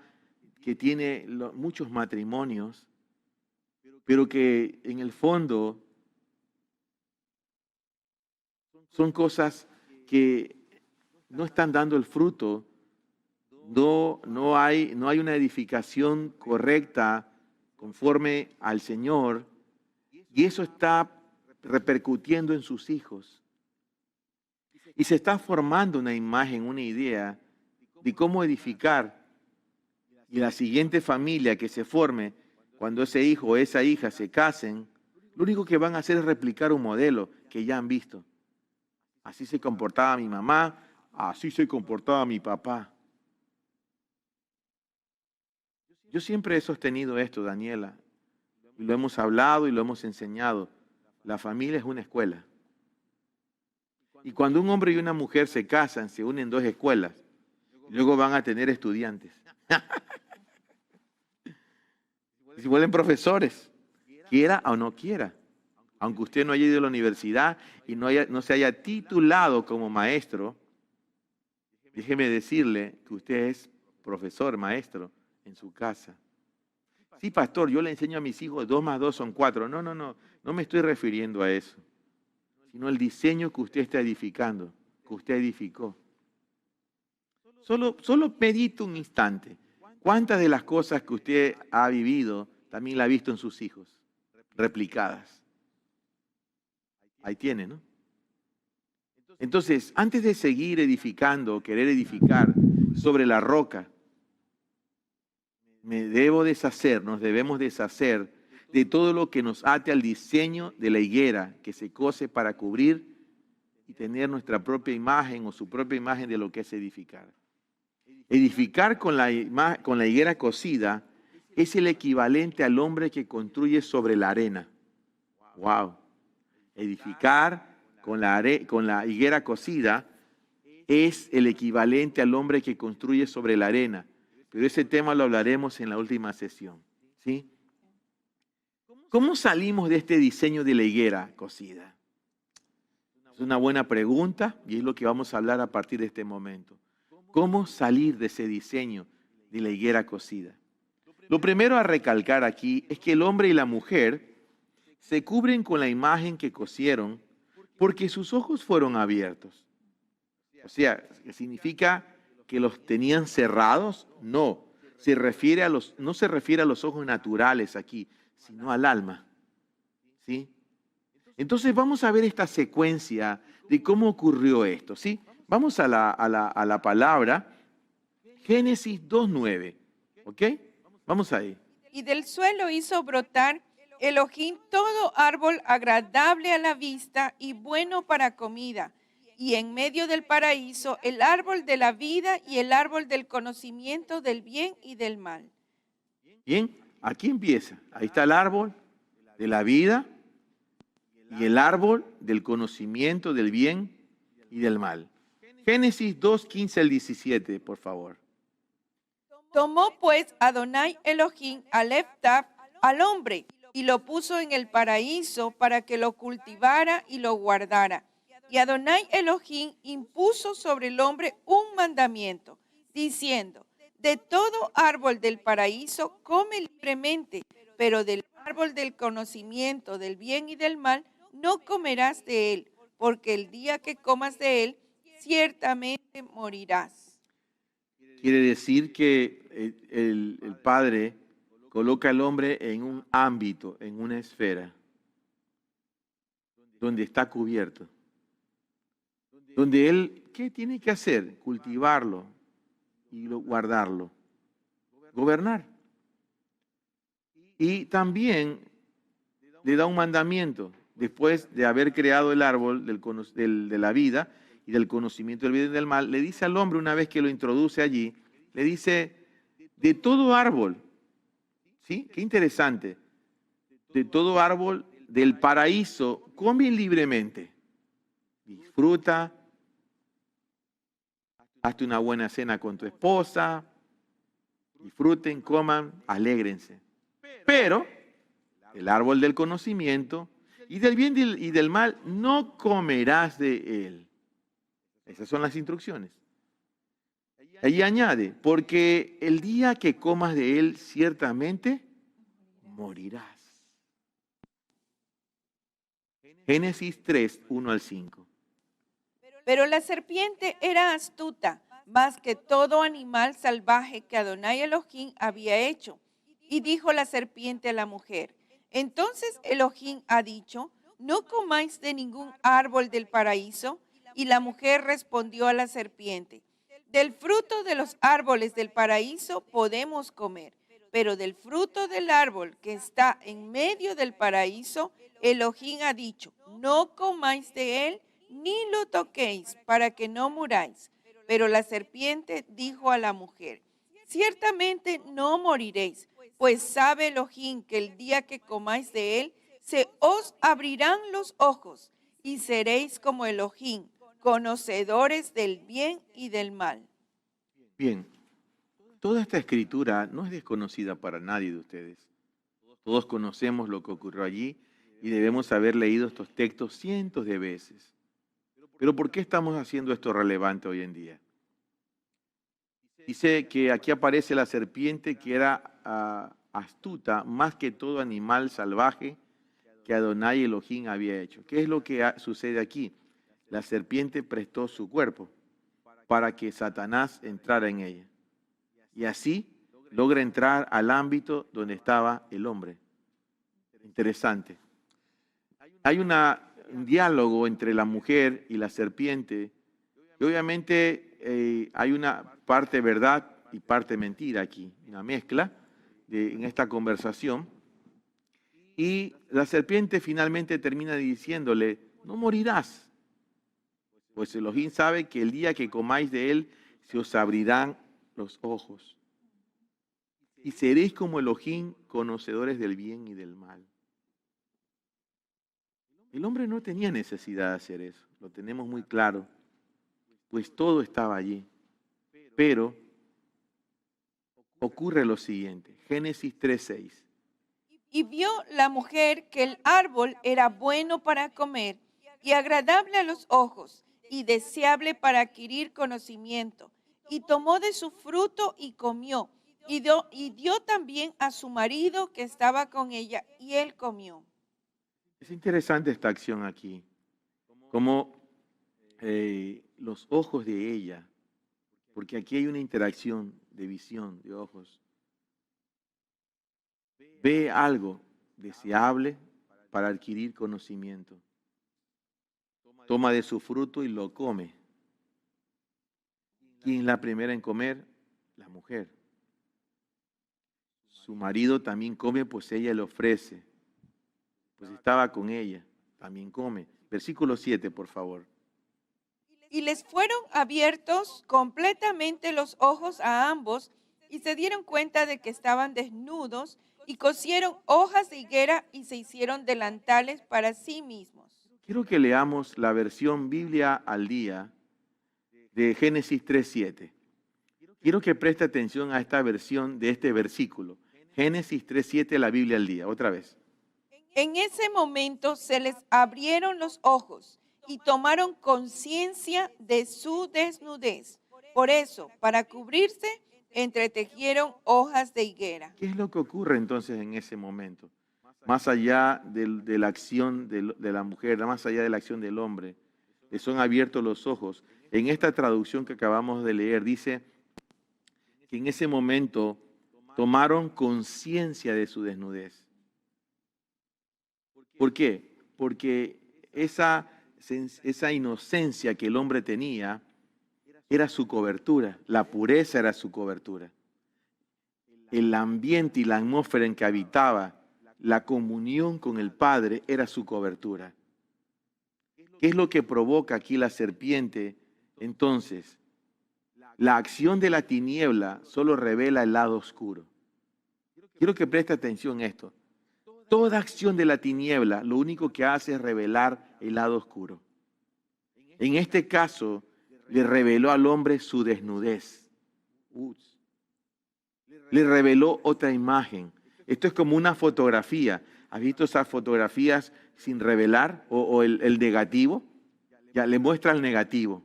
que tiene muchos matrimonios, pero que en el fondo son cosas que no están dando el fruto. No hay una edificación correcta conforme al Señor, y eso está repercutiendo en sus hijos. Y se está formando una imagen, una idea de cómo edificar. Y la siguiente familia que se forme, cuando ese hijo o esa hija se casen, lo único que van a hacer es replicar un modelo que ya han visto. Así se comportaba mi mamá, así se comportaba mi papá. Yo siempre he sostenido esto, Daniela, y lo hemos hablado y lo hemos enseñado. La familia es una escuela. Y cuando un hombre y una mujer se casan, se unen dos escuelas. Luego van a tener estudiantes. Si vuelven profesores, quiera o no quiera. Aunque usted no haya ido a la universidad y no se haya titulado como maestro, déjeme decirle que usted es profesor, maestro en su casa. Sí, pastor, yo le enseño a mis hijos 2 más 2 son 4. No me estoy refiriendo a eso, sino el diseño que usted está edificando, que usted edificó. Solo medite un instante. ¿Cuántas de las cosas que usted ha vivido también la ha visto en sus hijos? Replicadas. Ahí tiene, ¿no? Entonces, antes de seguir edificando, querer edificar sobre la roca, nos debemos deshacer de todo lo que nos ate al diseño de la higuera que se cose para cubrir y tener nuestra propia imagen o su propia imagen de lo que es edificar. Edificar con la higuera cocida es el equivalente al hombre que construye sobre la arena. ¡Wow! Edificar con la higuera cocida es el equivalente al hombre que construye sobre la arena. Pero ese tema lo hablaremos en la última sesión, ¿sí? ¿Cómo salimos de este diseño de la higuera cocida? Es una buena pregunta y es lo que vamos a hablar a partir de este momento. ¿Cómo salir de ese diseño de la higuera cocida? Lo primero a recalcar aquí es que el hombre y la mujer se cubren con la imagen que cosieron porque sus ojos fueron abiertos. O sea, ¿significa que los tenían cerrados? No, no se refiere a los ojos naturales aquí, sino al alma. ¿Sí? Entonces vamos a ver esta secuencia de cómo ocurrió esto. ¿Sí? Vamos a la palabra Génesis 2:9. ¿Ok? Vamos ahí. Y del suelo hizo brotar Elohim todo árbol agradable a la vista y bueno para comida. Y en medio del paraíso el árbol de la vida y el árbol del conocimiento del bien y del mal. Bien, aquí empieza. Ahí está el árbol de la vida y el árbol del conocimiento del bien y del mal. Génesis 2:15 al 17, por favor. Tomó pues Adonai Elohim a Leftaf, al hombre, y lo puso en el paraíso para que lo cultivara y lo guardara. Y Adonai Elohim impuso sobre el hombre un mandamiento, diciendo: de todo árbol del paraíso come libremente, pero del árbol del conocimiento del bien y del mal no comerás de él, porque el día que comas de él, ciertamente morirás. Quiere decir que el Padre coloca al hombre en un ámbito, en una esfera, donde está cubierto. Donde él, ¿qué tiene que hacer? Cultivarlo y guardarlo. Gobernar. Y también le da un mandamiento, después de haber creado el árbol de la vida y del conocimiento del bien y del mal, le dice al hombre, una vez que lo introduce allí, le dice, de todo árbol, ¿sí? Qué interesante, de todo árbol del paraíso, come libremente, disfruta, hazte una buena cena con tu esposa, disfruten, coman, alégrense. Pero el árbol del conocimiento y del bien y del mal no comerás de él. Esas son las instrucciones. Allí añade, porque el día que comas de él, ciertamente morirás. Génesis 3:1 al 5. Pero la serpiente era astuta, más que todo animal salvaje que Adonai Elohim había hecho. Y dijo la serpiente a la mujer: entonces Elohim ha dicho, no comáis de ningún árbol del paraíso. Y la mujer respondió a la serpiente: del fruto de los árboles del paraíso podemos comer, pero del fruto del árbol que está en medio del paraíso, Elohim ha dicho, no comáis de él, ni lo toquéis, para que no muráis. Pero la serpiente dijo a la mujer: ciertamente no moriréis, pues sabe Elohim que el día que comáis de él, se os abrirán los ojos, y seréis como Elohim, conocedores del bien y del mal. Bien, toda esta escritura no es desconocida para nadie de ustedes. Todos conocemos lo que ocurrió allí y debemos haber leído estos textos cientos de veces. Pero ¿por qué estamos haciendo esto relevante hoy en día? Dice que aquí aparece la serpiente que era astuta más que todo animal salvaje que Adonai Elohim había hecho. ¿Qué es lo que sucede aquí? La serpiente prestó su cuerpo para que Satanás entrara en ella. Y así logra entrar al ámbito donde estaba el hombre. Interesante. Hay un diálogo entre la mujer y la serpiente. Y obviamente hay una parte verdad y parte mentira aquí, una mezcla en esta conversación. Y la serpiente finalmente termina diciéndole, no morirás, pues Elohim sabe que el día que comáis de él se os abrirán los ojos y seréis como Elohim, conocedores del bien y del mal. El hombre no tenía necesidad de hacer eso, lo tenemos muy claro, pues todo estaba allí. Pero ocurre lo siguiente, Génesis 3:6. Y vio la mujer que el árbol era bueno para comer y agradable a los ojos y deseable para adquirir conocimiento. Y tomó de su fruto y comió. Y dio también a su marido que estaba con ella y él comió. Es interesante esta acción aquí, como los ojos de ella, porque aquí hay una interacción de visión, de ojos. Ve algo deseable para adquirir conocimiento. Toma de su fruto y lo come. ¿Quién es la primera en comer? La mujer. Su marido también come, pues ella le ofrece. Pues estaba con ella, también come. Versículo 7, por favor. Y les fueron abiertos completamente los ojos a ambos y se dieron cuenta de que estaban desnudos y cosieron hojas de higuera y se hicieron delantales para sí mismos. Quiero que leamos la versión Biblia al día de Génesis 3:7. Quiero que preste atención a esta versión de este versículo. Génesis 3:7, la Biblia al día. Otra vez. En ese momento se les abrieron los ojos y tomaron conciencia de su desnudez. Por eso, para cubrirse, entretejieron hojas de higuera. ¿Qué es lo que ocurre entonces en ese momento? Más allá de la acción de la mujer, más allá de la acción del hombre, le son abiertos los ojos. En esta traducción que acabamos de leer dice que en ese momento tomaron conciencia de su desnudez. ¿Por qué? Porque esa inocencia que el hombre tenía era su cobertura, la pureza era su cobertura. El ambiente y la atmósfera en que habitaba, la comunión con el Padre era su cobertura. ¿Qué es lo que provoca aquí la serpiente? Entonces, la acción de la tiniebla solo revela el lado oscuro. Quiero que preste atención a esto. Toda acción de la tiniebla lo único que hace es revelar el lado oscuro. En este caso, le reveló al hombre su desnudez. Le reveló otra imagen. Esto es como una fotografía. ¿Has visto esas fotografías sin revelar o el negativo? Ya le muestra el negativo.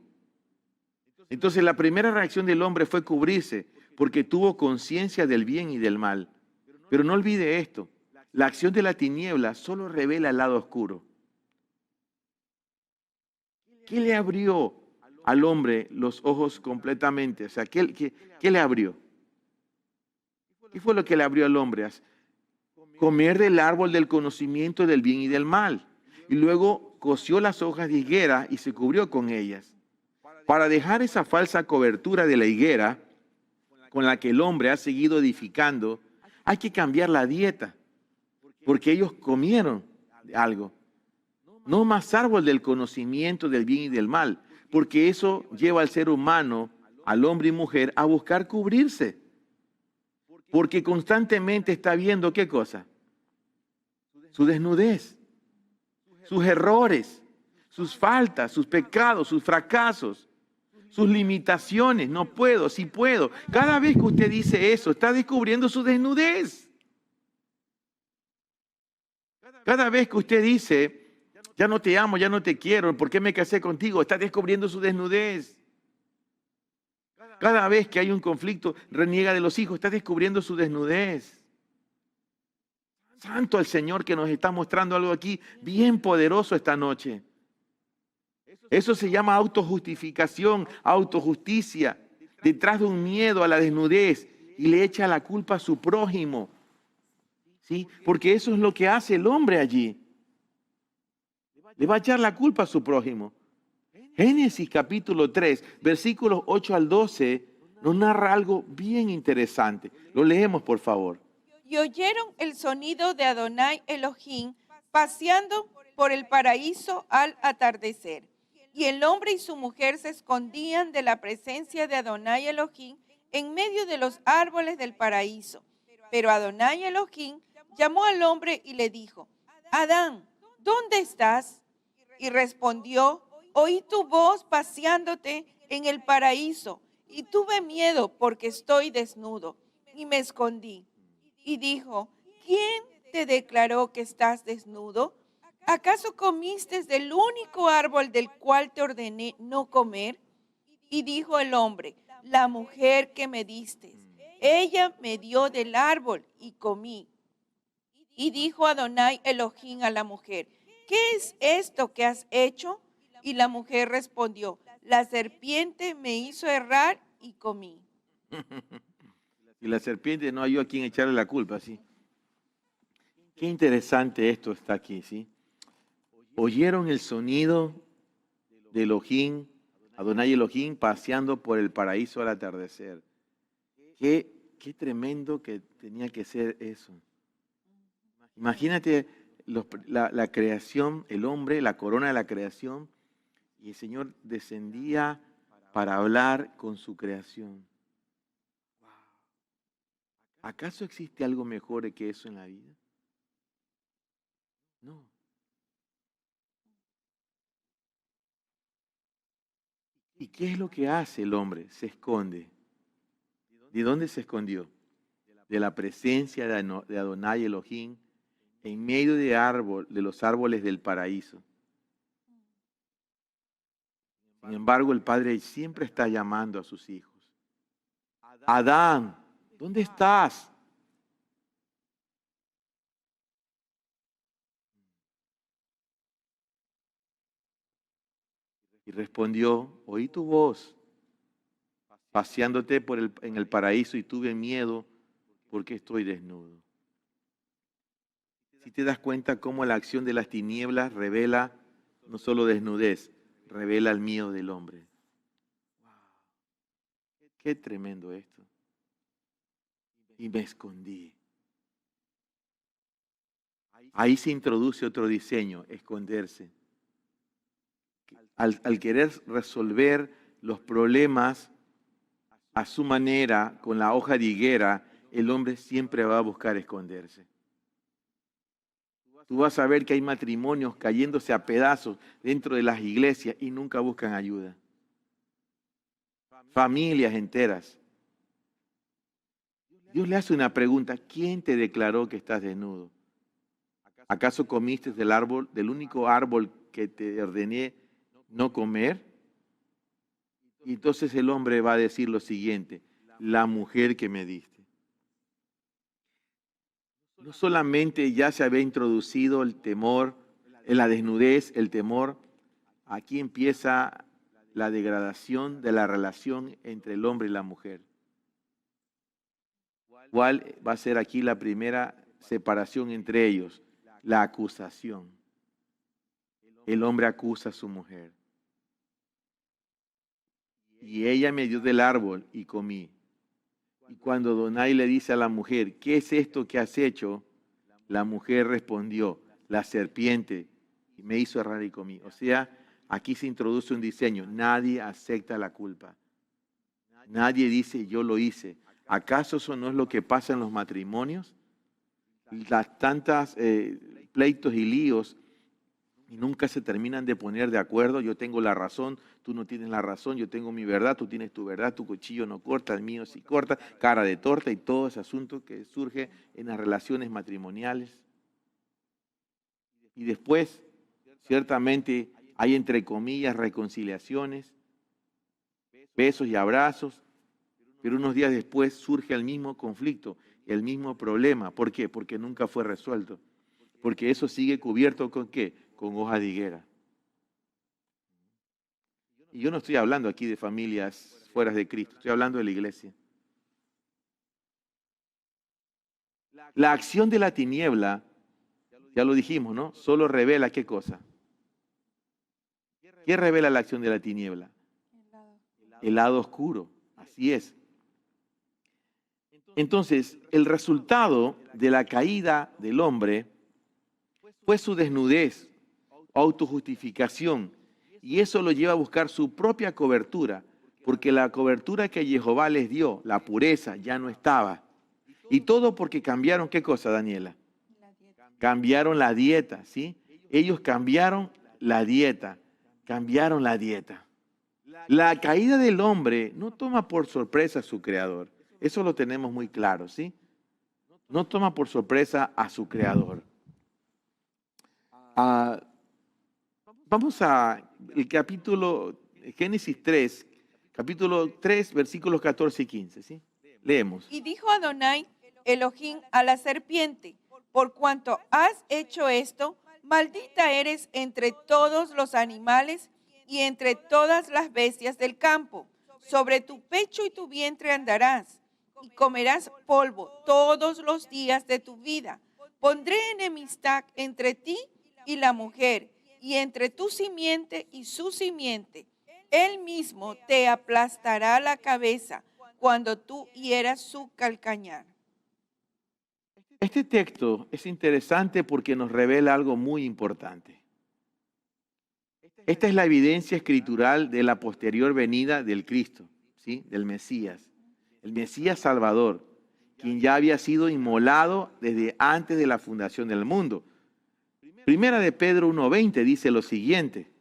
Entonces la primera reacción del hombre fue cubrirse porque tuvo conciencia del bien y del mal. Pero no olvide esto. La acción de la tiniebla solo revela el lado oscuro. ¿Qué le abrió al hombre los ojos completamente? O sea, ¿qué le abrió? ¿Qué fue lo que le abrió al hombre? Comer del árbol del conocimiento del bien y del mal. Y luego cosió las hojas de higuera y se cubrió con ellas. Para dejar esa falsa cobertura de la higuera con la que el hombre ha seguido edificando, hay que cambiar la dieta. Porque ellos comieron algo. No más árbol del conocimiento del bien y del mal, porque eso lleva al ser humano, al hombre y mujer, a buscar cubrirse. Porque constantemente está viendo ¿qué cosa? Su desnudez, sus errores, sus faltas, sus pecados, sus fracasos, sus limitaciones. No puedo, sí puedo. Cada vez que usted dice eso, está descubriendo su desnudez. Cada vez que usted dice, ya no te amo, ya no te quiero, ¿por qué me casé contigo? Está descubriendo su desnudez. Cada vez que hay un conflicto, reniega de los hijos, está descubriendo su desnudez. Santo el Señor que nos está mostrando algo aquí bien poderoso esta noche. Eso se llama autojustificación, autojusticia, detrás de un miedo a la desnudez y le echa la culpa a su prójimo. ¿Sí? Porque eso es lo que hace el hombre allí. Le va a echar la culpa a su prójimo. Génesis capítulo 3, versículos 8 al 12, nos narra algo bien interesante. Lo leemos, por favor. Y oyeron el sonido de Adonai Elohim paseando por el paraíso al atardecer. Y el hombre y su mujer se escondían de la presencia de Adonai Elohim en medio de los árboles del paraíso. Pero Adonai Elohim llamó al hombre y le dijo: Adán, ¿dónde estás? Y respondió: oí tu voz paseándote en el paraíso, y tuve miedo porque estoy desnudo, y me escondí. Y dijo: ¿quién te declaró que estás desnudo? ¿Acaso comiste del único árbol del cual te ordené no comer? Y dijo el hombre: la mujer que me diste, ella me dio del árbol y comí. Y dijo Adonai Elohim a la mujer: ¿qué es esto que has hecho? Y la mujer respondió: la serpiente me hizo errar y comí. Y la serpiente no halló a quien echarle la culpa, ¿sí? Qué interesante esto está aquí, ¿sí? Oyeron el sonido de Elohim, Adonai Elohim, paseando por el paraíso al atardecer. Qué tremendo que tenía que ser eso. Imagínate la creación, el hombre, la corona de la creación, y el Señor descendía para hablar con su creación. ¿Acaso existe algo mejor que eso en la vida? No. ¿Y qué es lo que hace el hombre? Se esconde. ¿De dónde se escondió? De la presencia de Adonai Elohim en medio de los árboles del paraíso. Sin embargo, el Padre siempre está llamando a sus hijos. Adán, ¿dónde estás? Y respondió: oí tu voz paseándote en el paraíso y tuve miedo porque estoy desnudo. Si te das cuenta cómo la acción de las tinieblas revela no solo desnudez, revela el miedo del hombre. Qué tremendo esto. Y me escondí. Ahí se introduce otro diseño: esconderse. Al querer resolver los problemas a su manera, con la hoja de higuera, el hombre siempre va a buscar esconderse. Tú vas a ver que hay matrimonios cayéndose a pedazos dentro de las iglesias y nunca buscan ayuda. Familias enteras. Dios le hace una pregunta: ¿quién te declaró que estás desnudo? ¿Acaso comiste del único árbol que te ordené no comer? Y entonces el hombre va a decir lo siguiente: la mujer que me diste. No solamente ya se había introducido el temor, la desnudez, el temor, aquí empieza la degradación de la relación entre el hombre y la mujer. ¿Cuál va a ser aquí la primera separación entre ellos? La acusación. El hombre acusa a su mujer. Y ella me dio del árbol y comí. Y cuando Adonai le dice a la mujer: ¿qué es esto que has hecho? La mujer respondió: la serpiente me hizo errar y comí. O sea, aquí se introduce un diseño: nadie acepta la culpa. Nadie dice yo lo hice. ¿Acaso eso no es lo que pasa en los matrimonios? Las tantas pleitos y líos y nunca se terminan de poner de acuerdo. Yo tengo la razón, tú no tienes la razón, yo tengo mi verdad, tú tienes tu verdad, tu cuchillo no corta, el mío sí corta, cara de torta y todo ese asunto que surge en las relaciones matrimoniales. Y después, ciertamente, hay entre comillas reconciliaciones, besos y abrazos, pero unos días después surge el mismo conflicto, el mismo problema. ¿Por qué? Porque nunca fue resuelto. Porque eso sigue cubierto ¿con qué? Con hoja de higuera. Y yo no estoy hablando aquí de familias fuera de Cristo, estoy hablando de la iglesia. La acción de la tiniebla, ya lo dijimos, ¿no? Solo revela ¿qué cosa? ¿Qué revela la acción de la tiniebla? El lado oscuro, así es. Entonces, el resultado de la caída del hombre fue su desnudez, autojustificación, y eso lo lleva a buscar su propia cobertura, porque la cobertura que Jehová les dio, la pureza, ya no estaba. Y todo porque cambiaron, ¿qué cosa, Daniela? Cambiaron la dieta, ¿sí? Ellos cambiaron la dieta, cambiaron la dieta. La caída del hombre no toma por sorpresa a su creador. Eso lo tenemos muy claro, ¿sí? No toma por sorpresa a su creador. Vamos a el capítulo, Génesis 3, capítulo 3, versículos 14 y 15, ¿sí? Leemos. Y dijo Adonai Elohim a la serpiente: por cuanto has hecho esto, maldita eres entre todos los animales y entre todas las bestias del campo. Sobre tu pecho y tu vientre andarás, y comerás polvo todos los días de tu vida. Pondré enemistad entre ti y la mujer, y entre tu simiente y su simiente. Él mismo te aplastará la cabeza cuando tú hieras su calcañar. Este texto es interesante porque nos revela algo muy importante. Esta es la evidencia escritural de la posterior venida del Cristo, ¿sí? Del Mesías. El Mesías Salvador, quien ya había sido inmolado desde antes de la fundación del mundo. Primera de Pedro 1:20 dice lo siguiente: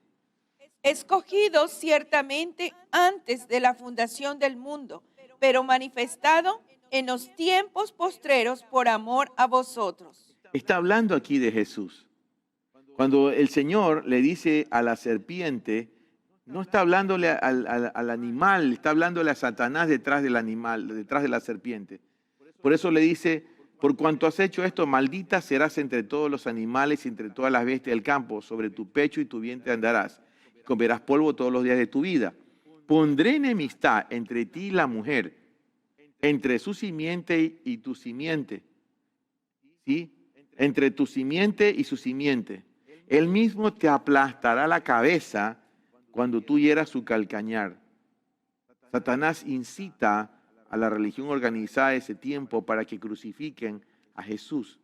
escogido ciertamente antes de la fundación del mundo, pero manifestado en los tiempos postreros por amor a vosotros. Está hablando aquí de Jesús. Cuando el Señor le dice a la serpiente, no está hablándole al animal, está hablándole a Satanás detrás del animal, detrás de la serpiente. Por eso le dice: por cuanto has hecho esto, maldita serás entre todos los animales y entre todas las bestias del campo. Sobre tu pecho y tu vientre andarás. Comerás polvo todos los días de tu vida. Pondré enemistad entre ti y la mujer, entre su simiente y tu simiente. ¿Sí? Entre tu simiente y su simiente. Él mismo te aplastará la cabeza cuando tú hieras su calcañar. Satanás incita a la religión organizada de ese tiempo para que crucifiquen a Jesús.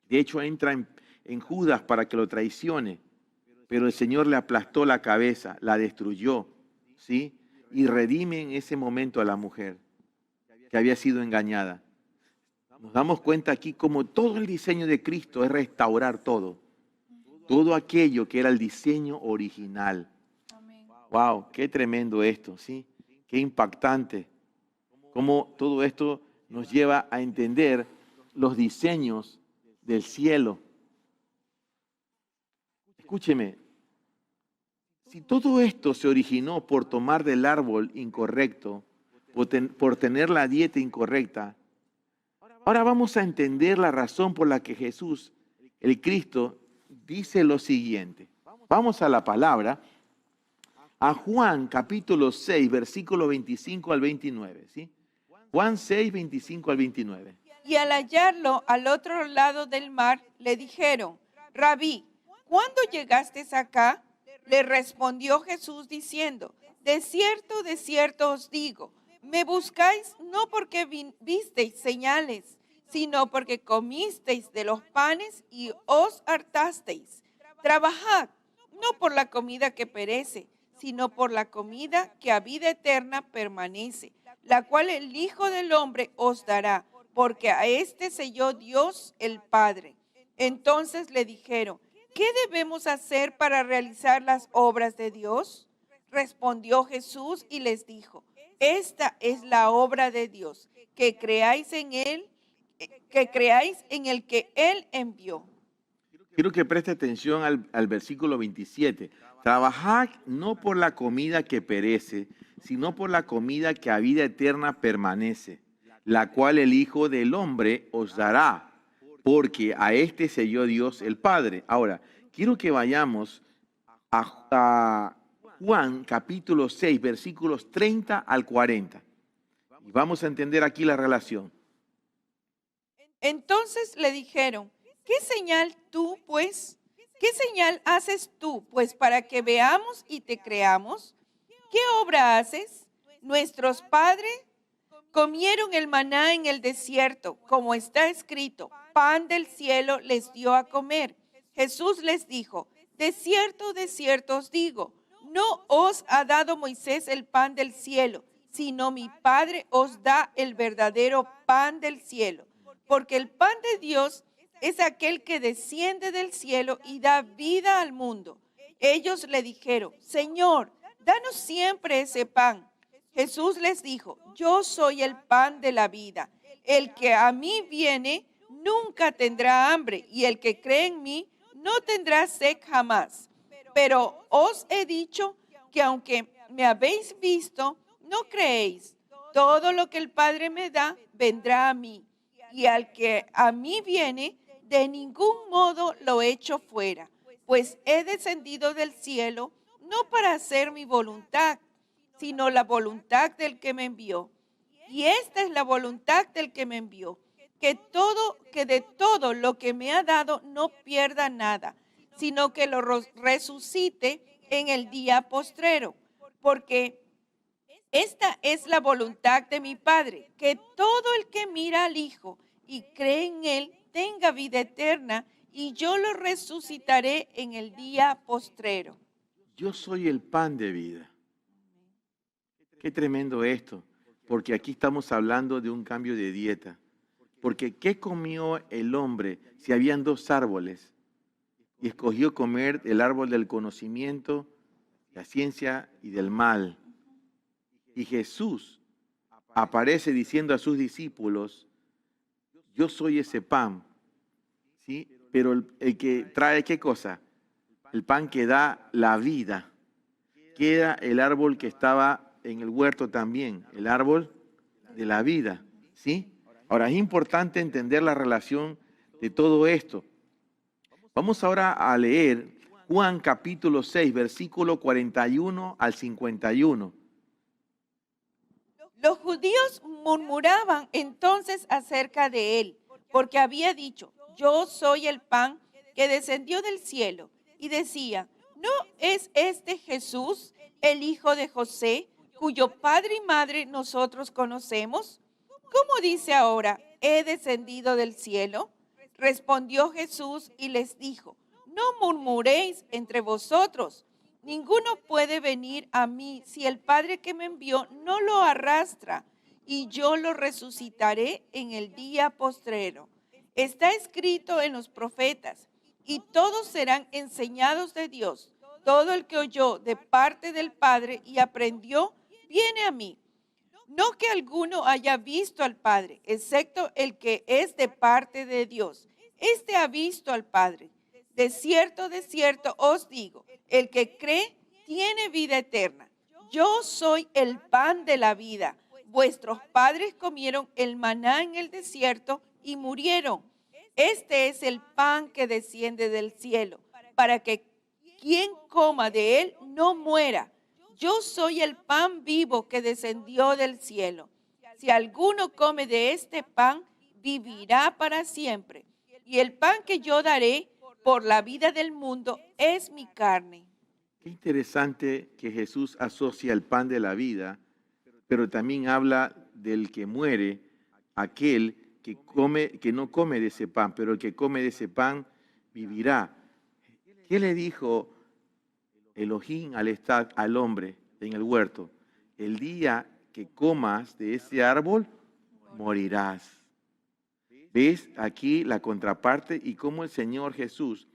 De hecho, entra en Judas para que lo traicione, pero el Señor le aplastó la cabeza, la destruyó, ¿sí? Y redime en ese momento a la mujer que había sido engañada. Nos damos cuenta aquí como todo el diseño de Cristo es restaurar todo aquello que era el diseño original. Wow, qué tremendo esto, ¿sí? Qué impactante. Cómo todo esto nos lleva a entender los diseños del cielo. Escúcheme, si todo esto se originó por tomar del árbol incorrecto, por tener la dieta incorrecta, ahora vamos a entender la razón por la que Jesús, el Cristo, dice lo siguiente. Vamos a la palabra, a Juan capítulo 6, versículo 25 al 29, ¿sí? Juan 6, 25 al 29. Y al hallarlo al otro lado del mar, le dijeron: Rabí, ¿cuándo llegaste acá? Le respondió Jesús diciendo: de cierto os digo, me buscáis no porque visteis señales, sino porque comisteis de los panes y os hartasteis. Trabajad, no por la comida que perece, sino por la comida que a vida eterna permanece, la cual el Hijo del Hombre os dará, porque a éste selló Dios el Padre. Entonces le dijeron: ¿qué debemos hacer para realizar las obras de Dios? Respondió Jesús y les dijo, esta es la obra de Dios, que creáis en Él, que creáis en el que Él envió. Quiero que preste atención al versículo 27. Trabajad no por la comida que perece, sino por la comida que a vida eterna permanece, la cual el Hijo del Hombre os dará, porque a este selló Dios el Padre. Ahora, quiero que vayamos a Juan capítulo 6, versículos 30 al 40. Y vamos a entender aquí la relación. Entonces le dijeron, ¿qué señal haces tú, pues, para que veamos y te creamos? ¿Qué obra haces? Nuestros padres comieron el maná en el desierto, como está escrito, pan del cielo les dio a comer. Jesús les dijo, de cierto os digo, no os ha dado Moisés el pan del cielo, sino mi Padre os da el verdadero pan del cielo. Porque el pan de Dios es aquel que desciende del cielo y da vida al mundo. Ellos le dijeron, Señor, danos siempre ese pan. Jesús les dijo, yo soy el pan de la vida. El que a mí viene nunca tendrá hambre, y el que cree en mí no tendrá sed jamás. Pero os he dicho que aunque me habéis visto, no creéis. Todo lo que el Padre me da, vendrá a mí. Y al que a mí viene, de ningún modo lo echo fuera, pues he descendido del cielo no para hacer mi voluntad, sino la voluntad del que me envió. Y esta es la voluntad del que me envió, que de todo lo que me ha dado no pierda nada, sino que lo resucite en el día postrero, porque esta es la voluntad de mi Padre, que todo el que mira al Hijo y cree en Él tenga vida eterna, y yo lo resucitaré en el día postrero. Yo soy el pan de vida. Qué tremendo esto, porque aquí estamos hablando de un cambio de dieta. Porque ¿qué comió el hombre si habían dos árboles? Y escogió comer el árbol del conocimiento, la ciencia y del mal. Y Jesús aparece diciendo a sus discípulos, yo soy ese pan, ¿sí? Pero el que trae, ¿qué cosa? El pan que da la vida. Queda el árbol que estaba en el huerto también, el árbol de la vida, ¿sí? Ahora, es importante entender la relación de todo esto. Vamos ahora a leer Juan capítulo 6, versículo 41 al 51. Los judíos murmuraban entonces acerca de él, porque había dicho, yo soy el pan que descendió del cielo. Y decía, ¿no es este Jesús, el hijo de José, cuyo padre y madre nosotros conocemos? ¿Cómo dice ahora, he descendido del cielo? Respondió Jesús y les dijo, no murmuréis entre vosotros. Ninguno puede venir a mí si el Padre que me envió no lo arrastra, y yo lo resucitaré en el día postrero. Está escrito en los profetas, y todos serán enseñados de Dios. Todo el que oyó de parte del Padre y aprendió, viene a mí. No que alguno haya visto al Padre, excepto el que es de parte de Dios. Este ha visto al Padre. De cierto os digo, el que cree tiene vida eterna. Yo soy el pan de la vida. Vuestros padres comieron el maná en el desierto y murieron. Este es el pan que desciende del cielo, para que quien coma de él no muera. Yo soy el pan vivo que descendió del cielo. Si alguno come de este pan, vivirá para siempre. Y el pan que yo daré por la vida del mundo es mi carne. Qué interesante que Jesús asocia el pan de la vida, pero también habla del que muere, aquel que no come de ese pan, pero el que come de ese pan vivirá. ¿Qué le dijo Elohim al hombre en el huerto? El día que comas de ese árbol, morirás. ¿Ves aquí la contraparte y cómo el Señor Jesús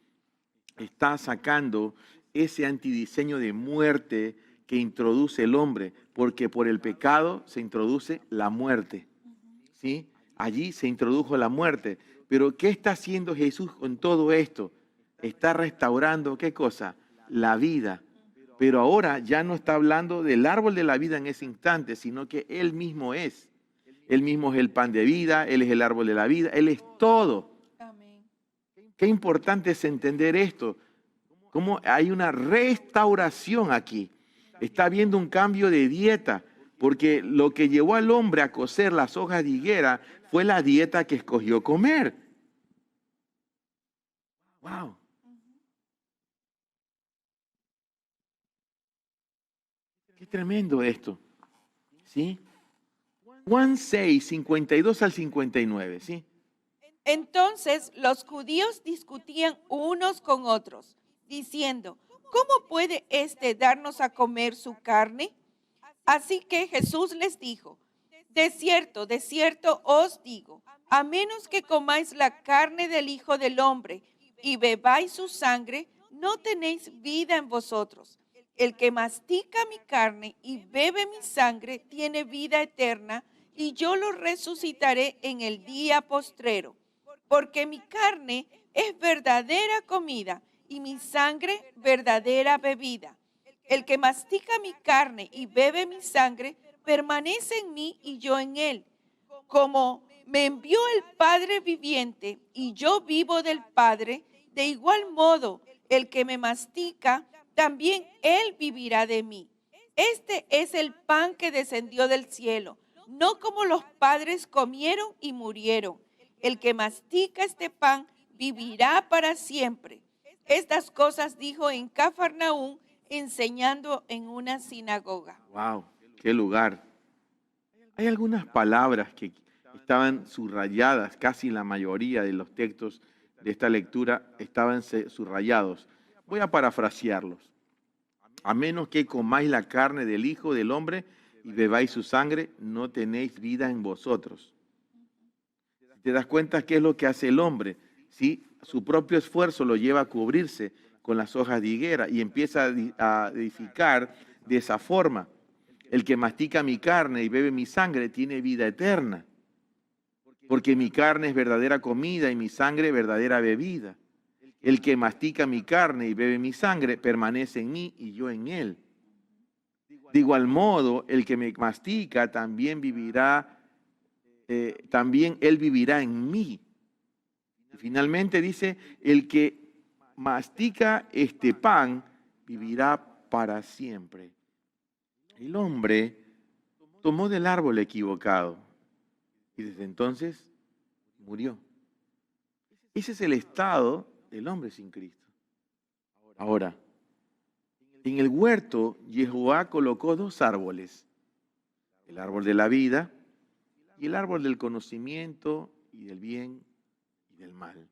está sacando ese antidiseño de muerte que introduce el hombre, porque por el pecado se introduce la muerte, ¿sí? Allí se introdujo la muerte. Pero ¿qué está haciendo Jesús con todo esto? Está restaurando, ¿qué cosa? La vida. Pero ahora ya no está hablando del árbol de la vida en ese instante, sino que Él mismo es. Él mismo es el pan de vida, Él es el árbol de la vida, Él es todo. Amén. Qué importante es entender esto. Cómo hay una restauración aquí. Está habiendo un cambio de dieta, porque lo que llevó al hombre a cocer las hojas de higuera fue la dieta que escogió comer. Wow. Qué tremendo esto. ¿Sí? Juan 6, 52 al 59, ¿sí? Entonces los judíos discutían unos con otros, diciendo, ¿cómo puede éste darnos a comer su carne? Así que Jesús les dijo, de cierto os digo, a menos que comáis la carne del Hijo del Hombre y bebáis su sangre, no tenéis vida en vosotros. El que mastica mi carne y bebe mi sangre tiene vida eterna, y yo lo resucitaré en el día postrero. Porque mi carne es verdadera comida y mi sangre verdadera bebida. El que mastica mi carne y bebe mi sangre permanece en mí y yo en él. Como me envió el Padre viviente y yo vivo del Padre, de igual modo el que me mastica, también él vivirá de mí. Este es el pan que descendió del cielo, no como los padres comieron y murieron. El que mastica este pan vivirá para siempre. Estas cosas dijo en Cafarnaúm, enseñando en una sinagoga. Wow, qué lugar. Hay algunas palabras que estaban subrayadas, casi la mayoría de los textos de esta lectura estaban subrayados. Voy a parafrasearlos. A menos que comáis la carne del Hijo del Hombre y bebáis su sangre, no tenéis vida en vosotros. ¿Te das cuenta qué es lo que hace el hombre? ¿Sí? Su propio esfuerzo lo lleva a cubrirse con las hojas de higuera y empieza a edificar de esa forma. El que mastica mi carne y bebe mi sangre tiene vida eterna, porque mi carne es verdadera comida y mi sangre verdadera bebida. El que mastica mi carne y bebe mi sangre permanece en mí y yo en él. De igual modo, el que me mastica también vivirá, también él vivirá en mí. Y finalmente dice, el que mastica este pan vivirá para siempre. El hombre tomó del árbol equivocado y desde entonces murió. Ese es el estado del hombre sin Cristo. Ahora, en el huerto, Jehová colocó dos árboles, el árbol de la vida y el árbol del conocimiento y del bien y del mal.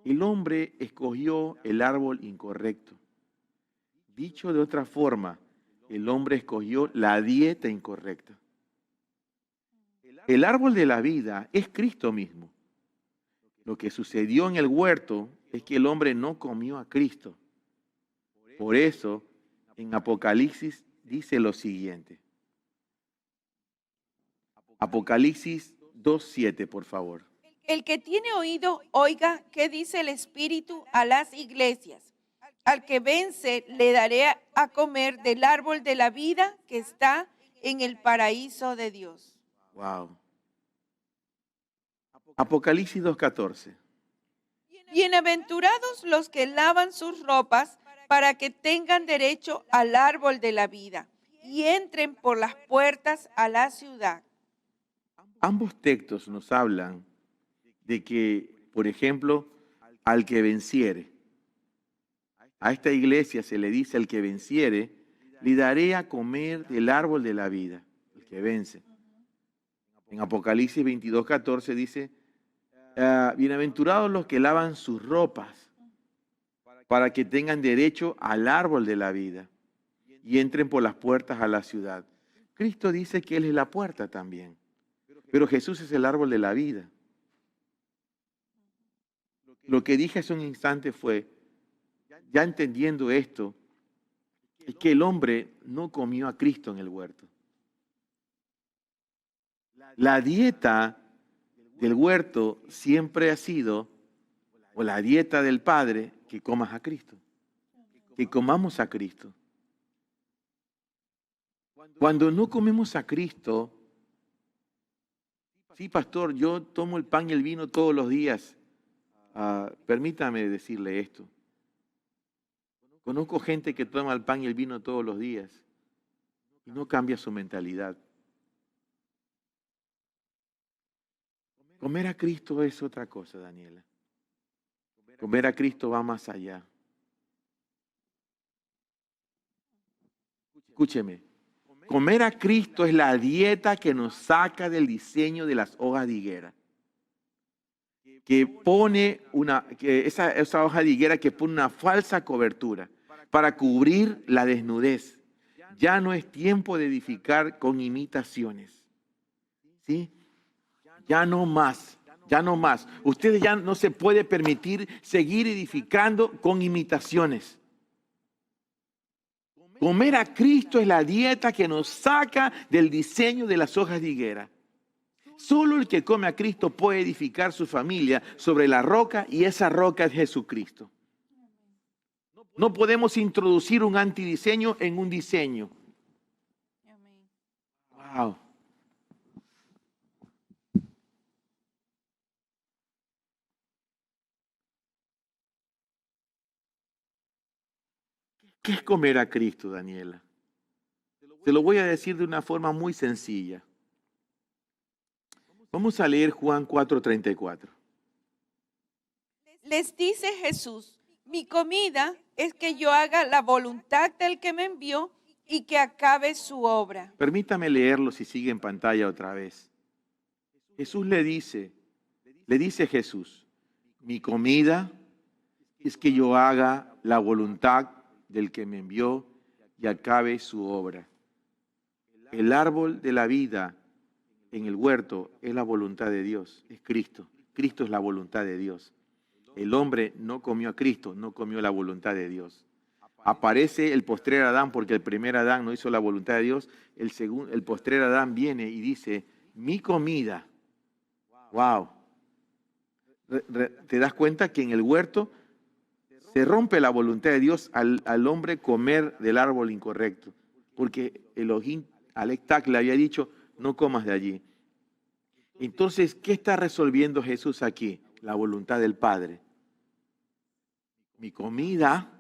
El hombre escogió el árbol incorrecto. Dicho de otra forma, el hombre escogió la dieta incorrecta. El árbol de la vida es Cristo mismo. Lo que sucedió en el huerto es que el hombre no comió a Cristo. Por eso, en Apocalipsis dice lo siguiente. Apocalipsis 2:7, por favor. El que tiene oído, oiga qué dice el Espíritu a las iglesias. Al que vence, le daré a comer del árbol de la vida que está en el paraíso de Dios. Wow. Apocalipsis 2:14. Bienaventurados los que lavan sus ropas para que tengan derecho al árbol de la vida y entren por las puertas a la ciudad. Ambos textos nos hablan de que, por ejemplo, al que venciere. A esta iglesia se le dice al que venciere, le daré a comer del árbol de la vida, el que vence. En Apocalipsis 22:14 dice, bienaventurados los que lavan sus ropas para que tengan derecho al árbol de la vida y entren por las puertas a la ciudad. Cristo dice que Él es la puerta también, pero Jesús es el árbol de la vida. Lo que dije hace un instante fue, ya entendiendo esto, es que el hombre no comió a Cristo en el huerto. La dieta del huerto siempre ha sido, o la dieta del Padre, que comas a Cristo, que comamos a Cristo. Cuando no comemos a Cristo, sí, pastor, yo tomo el pan y el vino todos los días. Permítame decirle esto. Conozco gente que toma el pan y el vino todos los días y no cambia su mentalidad. Comer a Cristo es otra cosa, Daniela. Comer a Cristo va más allá. Escúcheme. Comer a Cristo es la dieta que nos saca del diseño de las hojas de higuera. Que pone esa hoja de higuera que pone una falsa cobertura para cubrir la desnudez. Ya no es tiempo de edificar con imitaciones. ¿Sí? Ya no más, ya no más. Ustedes ya no se puede permitir seguir edificando con imitaciones. Comer a Cristo es la dieta que nos saca del diseño de las hojas de higuera. Solo el que come a Cristo puede edificar su familia sobre la roca y esa roca es Jesucristo. No podemos introducir un antidiseño en un diseño. Wow. ¿Qué es comer a Cristo, Daniela? Te lo voy a decir de una forma muy sencilla. Vamos a leer Juan 4:34. Les dice Jesús, mi comida es que yo haga la voluntad del que me envió y que acabe su obra. Permítame leerlo si sigue en pantalla otra vez. Jesús le dice Jesús, mi comida es que yo haga la voluntad del que me envió y acabe su obra. El árbol de la vida en el huerto es la voluntad de Dios, es Cristo. Cristo es la voluntad de Dios. El hombre no comió a Cristo, no comió la voluntad de Dios. Aparece el postrer Adán porque el primer Adán no hizo la voluntad de Dios. El postrer Adán viene y dice, mi comida. Wow. ¿Te das cuenta que en el huerto se rompe la voluntad de Dios al hombre comer del árbol incorrecto? Porque Elohim Alectac le había dicho, no comas de allí. Entonces, ¿qué está resolviendo Jesús aquí? La voluntad del Padre. Mi comida,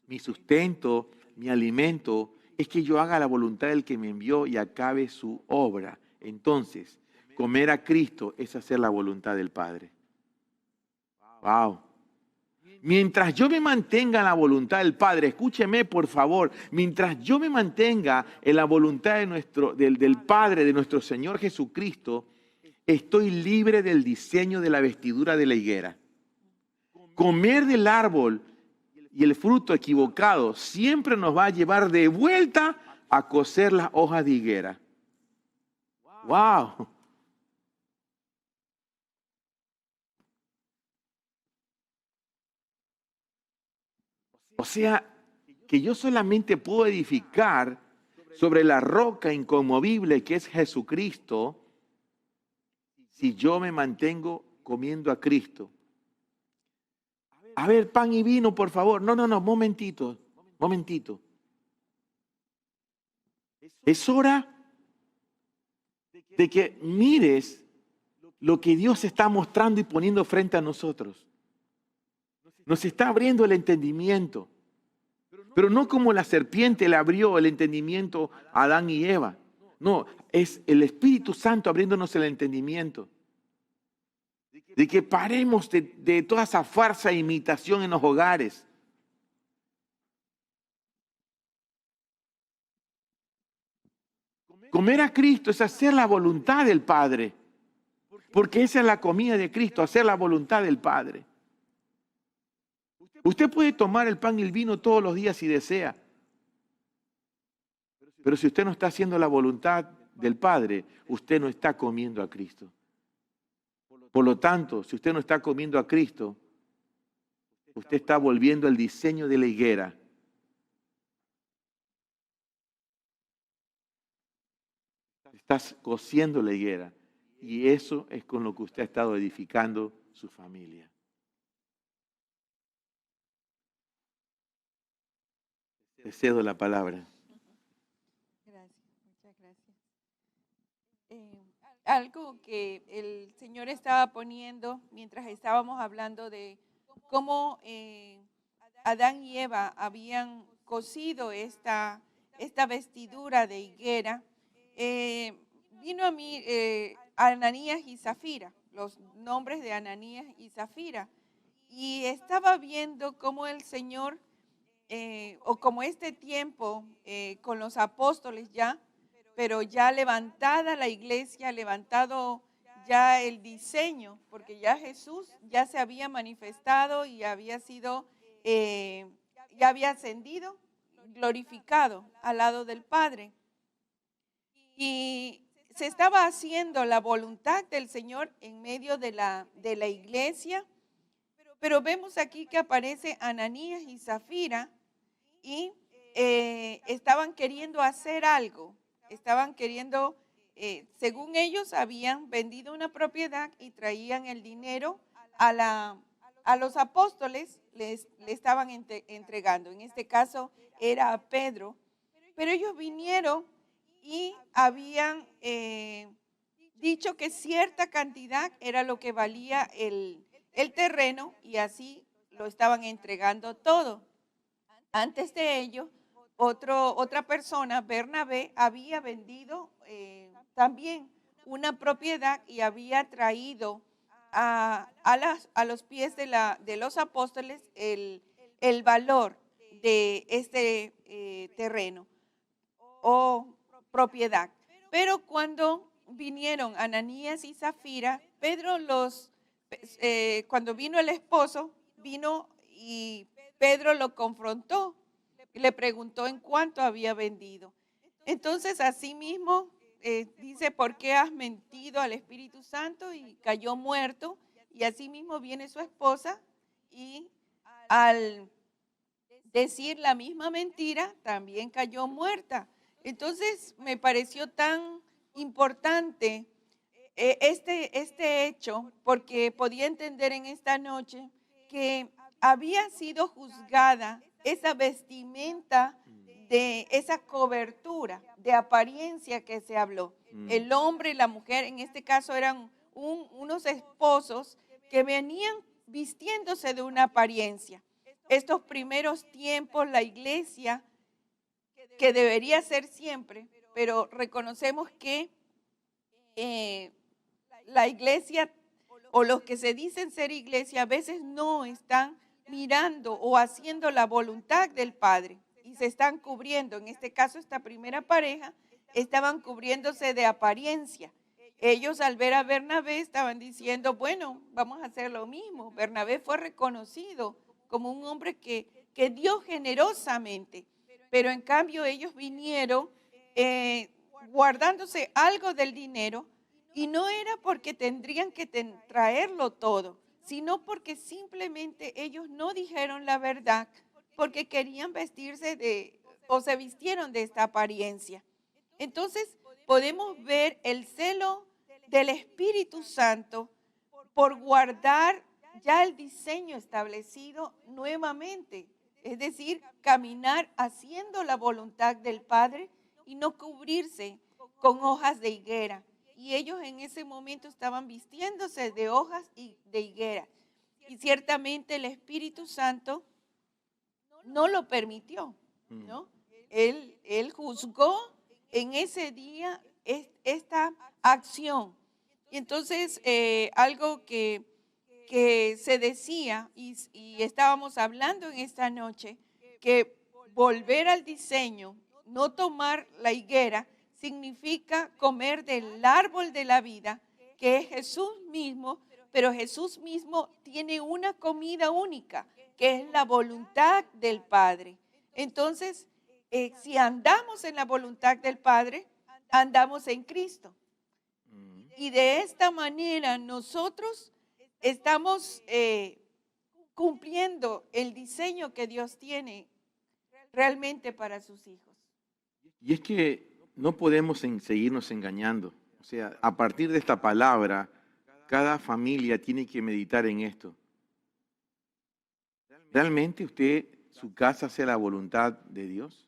mi sustento, mi alimento, es que yo haga la voluntad del que me envió y acabe su obra. Entonces, comer a Cristo es hacer la voluntad del Padre. Wow. Mientras yo me mantenga en la voluntad del Padre, escúcheme por favor, mientras yo me mantenga en la voluntad del Padre, de nuestro Señor Jesucristo, estoy libre del diseño de la vestidura de la higuera. Comer del árbol y el fruto equivocado siempre nos va a llevar de vuelta a coser las hojas de higuera. ¡Wow! O sea, que yo solamente puedo edificar sobre la roca inconmovible que es Jesucristo si yo me mantengo comiendo a Cristo. A ver, pan y vino, por favor. No, momentito. Es hora de que mires lo que Dios está mostrando y poniendo frente a nosotros. Nos está abriendo el entendimiento, pero no como la serpiente le abrió el entendimiento a Adán y Eva. No, es el Espíritu Santo abriéndonos el entendimiento. De que paremos de toda esa farsa e imitación en los hogares. Comer a Cristo es hacer la voluntad del Padre. Porque esa es la comida de Cristo, hacer la voluntad del Padre. Usted puede tomar el pan y el vino todos los días si desea. Pero si usted no está haciendo la voluntad del Padre, usted no está comiendo a Cristo. Por lo tanto, si usted no está comiendo a Cristo, Usted está volviendo el diseño de la higuera. Estás cosiendo la higuera. Y eso es con lo que usted ha estado edificando su familia. Te cedo la palabra. Gracias, muchas gracias. Algo que el Señor estaba poniendo mientras estábamos hablando de cómo Adán y Eva habían cosido esta vestidura de higuera, vino a mí Ananías y Zafira, los nombres de Ananías y Zafira, y estaba viendo cómo el Señor, o como este tiempo con los apóstoles ya, pero ya levantada la iglesia, levantado ya el diseño, porque ya Jesús ya se había manifestado y había sido, ya había ascendido, glorificado al lado del Padre. Y se estaba haciendo la voluntad del Señor en medio de la iglesia, pero vemos aquí que aparece Ananías y Zafira y estaban queriendo hacer algo. Estaban queriendo, según ellos, habían vendido una propiedad y traían el dinero a los apóstoles, le estaban entregando. En este caso era a Pedro, pero ellos vinieron y habían dicho que cierta cantidad era lo que valía el terreno y así lo estaban entregando todo. Antes de ello, otra persona, Bernabé, había vendido también una propiedad y había traído a los pies de los apóstoles el valor de este terreno o propiedad. Pero cuando vinieron Ananías y Zafira, cuando vino el esposo, vino y Pedro lo confrontó, le preguntó en cuánto había vendido. Entonces, asimismo, dice, ¿por qué has mentido al Espíritu Santo? Y cayó muerto. Y asimismo viene su esposa y al decir la misma mentira, también cayó muerta. Entonces, me pareció tan importante este hecho, porque podía entender en esta noche que había sido juzgada esa vestimenta de esa cobertura de apariencia que se habló. El hombre y la mujer, en este caso, eran unos esposos que venían vistiéndose de una apariencia. Estos primeros tiempos, la iglesia, que debería ser siempre, pero reconocemos que la iglesia o los que se dicen ser iglesia a veces no están mirando o haciendo la voluntad del Padre y se están cubriendo. En este caso, esta primera pareja estaban cubriéndose de apariencia. Ellos al ver a Bernabé estaban diciendo, bueno, vamos a hacer lo mismo. Bernabé fue reconocido como un hombre que dio generosamente, pero en cambio ellos vinieron guardándose algo del dinero. Y no era porque tendrían que traerlo todo, sino porque simplemente ellos no dijeron la verdad, porque querían vestirse o se vistieron de esta apariencia. Entonces, podemos ver el celo del Espíritu Santo por guardar ya el diseño establecido nuevamente. Es decir, caminar haciendo la voluntad del Padre y no cubrirse con hojas de higuera. Y ellos en ese momento estaban vistiéndose de hojas y de higuera. Y ciertamente el Espíritu Santo no lo permitió, ¿no? Él juzgó en ese día esta acción. Y entonces algo que se decía y estábamos hablando en esta noche, que volver al diseño, no tomar la higuera, significa comer del árbol de la vida, que es Jesús mismo, pero Jesús mismo tiene una comida única, que es la voluntad del Padre. Entonces, si andamos en la voluntad del Padre, andamos en Cristo. Y de esta manera nosotros estamos cumpliendo el diseño que Dios tiene realmente para sus hijos. Y es que no podemos seguirnos engañando. O sea, a partir de esta palabra, cada familia tiene que meditar en esto. ¿Realmente usted, su casa, hace la voluntad de Dios?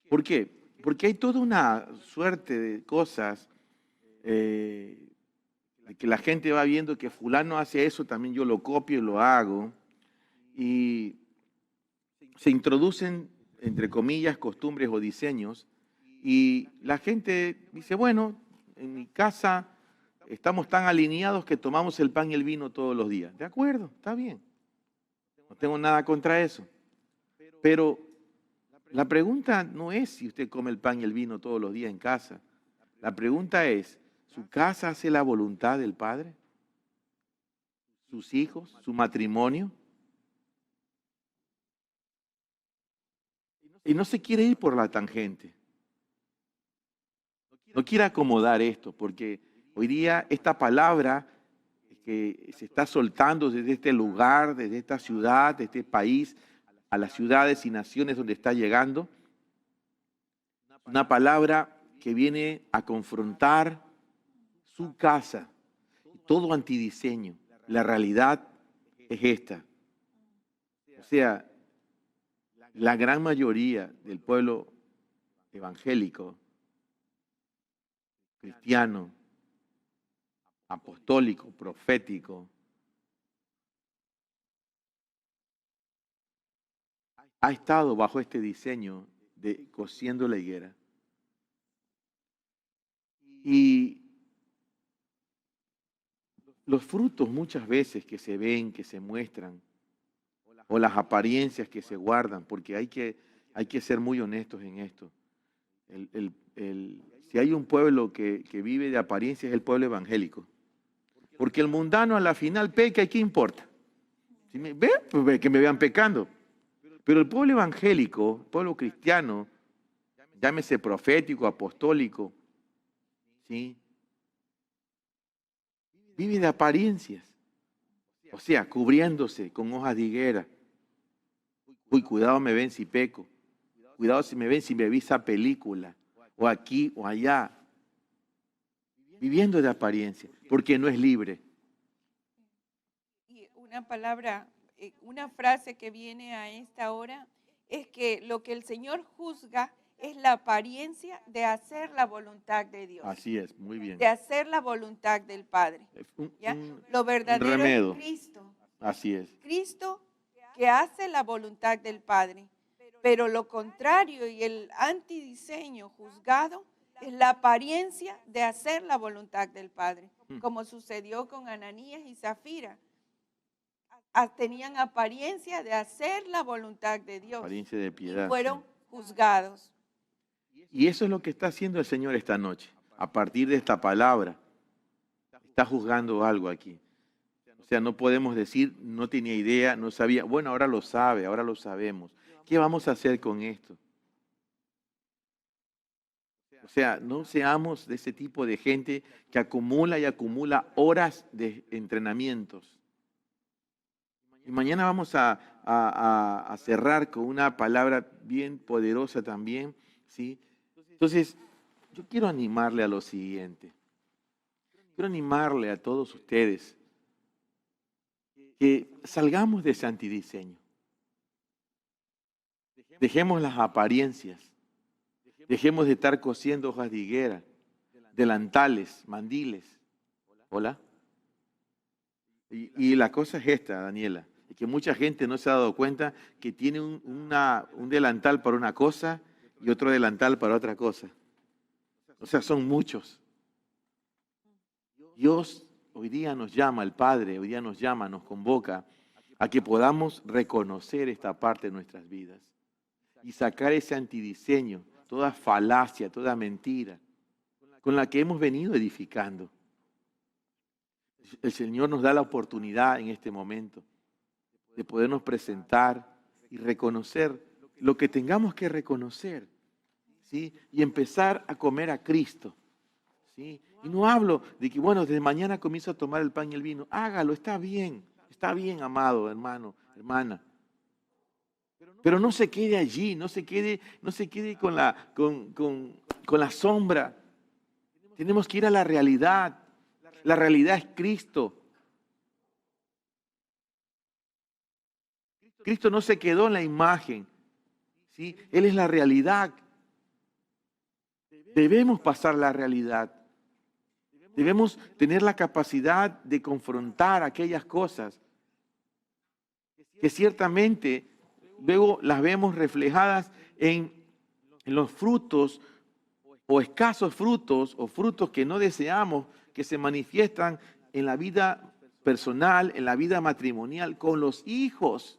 ¿Por qué? Porque hay toda una suerte de cosas de que la gente va viendo que fulano hace eso, también yo lo copio y lo hago. Y se introducen, entre comillas, costumbres o diseños. Y la gente dice, bueno, en mi casa estamos tan alineados que tomamos el pan y el vino todos los días. De acuerdo, está bien. No tengo nada contra eso. Pero la pregunta no es si usted come el pan y el vino todos los días en casa. La pregunta es, ¿su casa hace la voluntad del Padre? ¿Sus hijos? ¿Su matrimonio? Y no se quiere ir por la tangente. No quiere acomodar esto, porque hoy día esta palabra que se está soltando desde este lugar, desde esta ciudad, de este país, a las ciudades y naciones donde está llegando, una palabra que viene a confrontar su casa, todo antidiseño. La realidad es esta. O sea, la gran mayoría del pueblo evangélico, cristiano, apostólico, profético, ha estado bajo este diseño de cociendo la higuera. Y los frutos muchas veces que se ven, que se muestran, o las apariencias que se guardan, porque hay que ser muy honestos en esto. Si hay un pueblo que vive de apariencias es el pueblo evangélico. Porque el mundano a la final peca y ¿qué importa? Si me ve, pues ve, que me vean pecando. Pero el pueblo evangélico, el pueblo cristiano, llámese profético, apostólico, ¿sí? Vive de apariencias. O sea, cubriéndose con hojas de higuera. Uy, cuidado me ven si peco. Cuidado si me ven si me vi esa película. O aquí o allá. Viviendo de apariencia, porque no es libre. Y una palabra, una frase que viene a esta hora es que lo que el Señor juzga es la apariencia de hacer la voluntad de Dios, Así es, muy bien. de hacer la voluntad del Padre. Es ¿Ya? Lo verdadero remedo. es Cristo. Así es. Cristo que hace la voluntad del Padre. Pero lo contrario y el antidiseño juzgado es la apariencia de hacer la voluntad del Padre, como sucedió con Ananías y Zafira. Tenían apariencia de hacer la voluntad de Dios. Apariencia de piedad. Y fueron juzgados. Y eso es lo que está haciendo el Señor esta noche. A partir de esta palabra, está juzgando algo aquí. O sea, no podemos decir, no tenía idea, no sabía. Bueno, ahora lo sabe, ahora lo sabemos. ¿Qué vamos a hacer con esto? O sea, no seamos de ese tipo de gente que acumula y acumula horas de entrenamientos. Y mañana vamos a cerrar con una palabra bien poderosa también, ¿sí? Entonces, yo quiero animarle a lo siguiente. Quiero animarle a todos ustedes que salgamos de ese antidiseño. Dejemos las apariencias. Dejemos de estar cosiendo hojas de higuera, delantales, mandiles. ¿Hola? Y la cosa es esta, Daniela, es que mucha gente no se ha dado cuenta que tiene un delantal para una cosa y otro delantal para otra cosa. O sea, son muchos. Dios hoy día nos llama, el Padre hoy día nos llama, nos convoca a que podamos reconocer esta parte de nuestras vidas y sacar ese antidiseño, toda falacia, toda mentira con la que hemos venido edificando. El Señor nos da la oportunidad en este momento de podernos presentar y reconocer lo que tengamos que reconocer, ¿sí? Y empezar a comer a Cristo, ¿sí? Y no hablo de que, bueno, desde mañana comienzo a tomar el pan y el vino. Hágalo, está bien. Está bien, amado hermano, hermana. Pero no se quede allí, no se quede con la sombra. Tenemos que ir a la realidad. La realidad es Cristo. Cristo no se quedó en la imagen, ¿sí? Él es la realidad. Debemos pasar la realidad. Debemos tener la capacidad de confrontar aquellas cosas que ciertamente luego las vemos reflejadas en los frutos o escasos frutos o frutos que no deseamos que se manifiestan en la vida personal, en la vida matrimonial, con los hijos.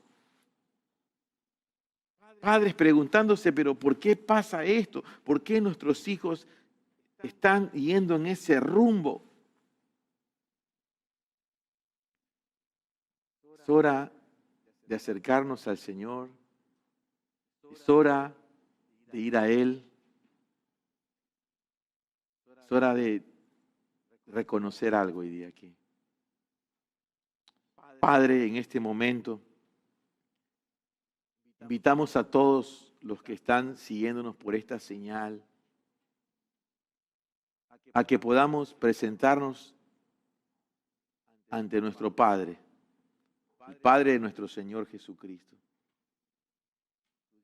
Padres preguntándose, pero ¿por qué pasa esto? ¿Por qué nuestros hijos están yendo en ese rumbo? Es hora de acercarnos al Señor. Es hora de ir a Él. Es hora de reconocer algo hoy día aquí. Padre, en este momento, invitamos a todos los que están siguiéndonos por esta señal a que podamos presentarnos ante nuestro Padre, el Padre de nuestro Señor Jesucristo,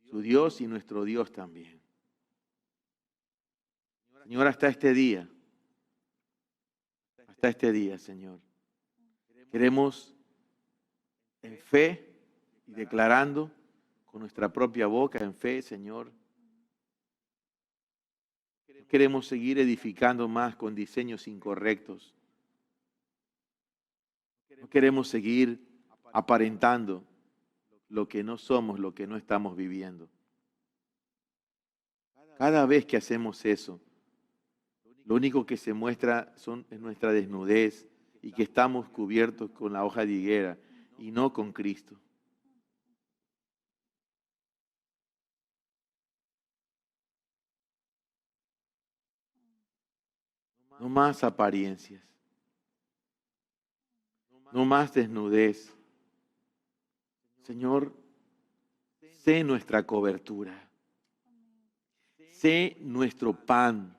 su Dios y nuestro Dios también. Señor, hasta este día, Señor, queremos en fe y declarando con nuestra propia boca en fe, Señor, queremos seguir edificando más con diseños incorrectos. No queremos seguir aparentando lo que no somos, lo que no estamos viviendo. Cada vez que hacemos eso, lo único que se muestra es nuestra desnudez y que estamos cubiertos con la hoja de higuera y no con Cristo. No más apariencias. No más desnudez. Señor, sé nuestra cobertura. Sé nuestro pan.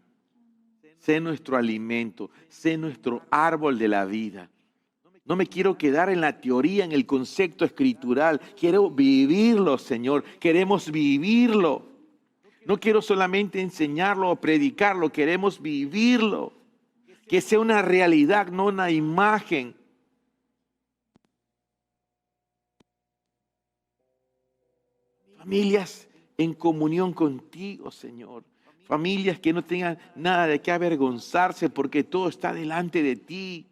Sé nuestro alimento. Sé nuestro árbol de la vida. No me quiero quedar en la teoría, en el concepto escritural. Quiero vivirlo, Señor. Queremos vivirlo. No quiero solamente enseñarlo o predicarlo. Queremos vivirlo. Que sea una realidad, no una imagen. Familias en comunión contigo, Señor. Familias que no tengan nada de qué avergonzarse porque todo está delante de ti.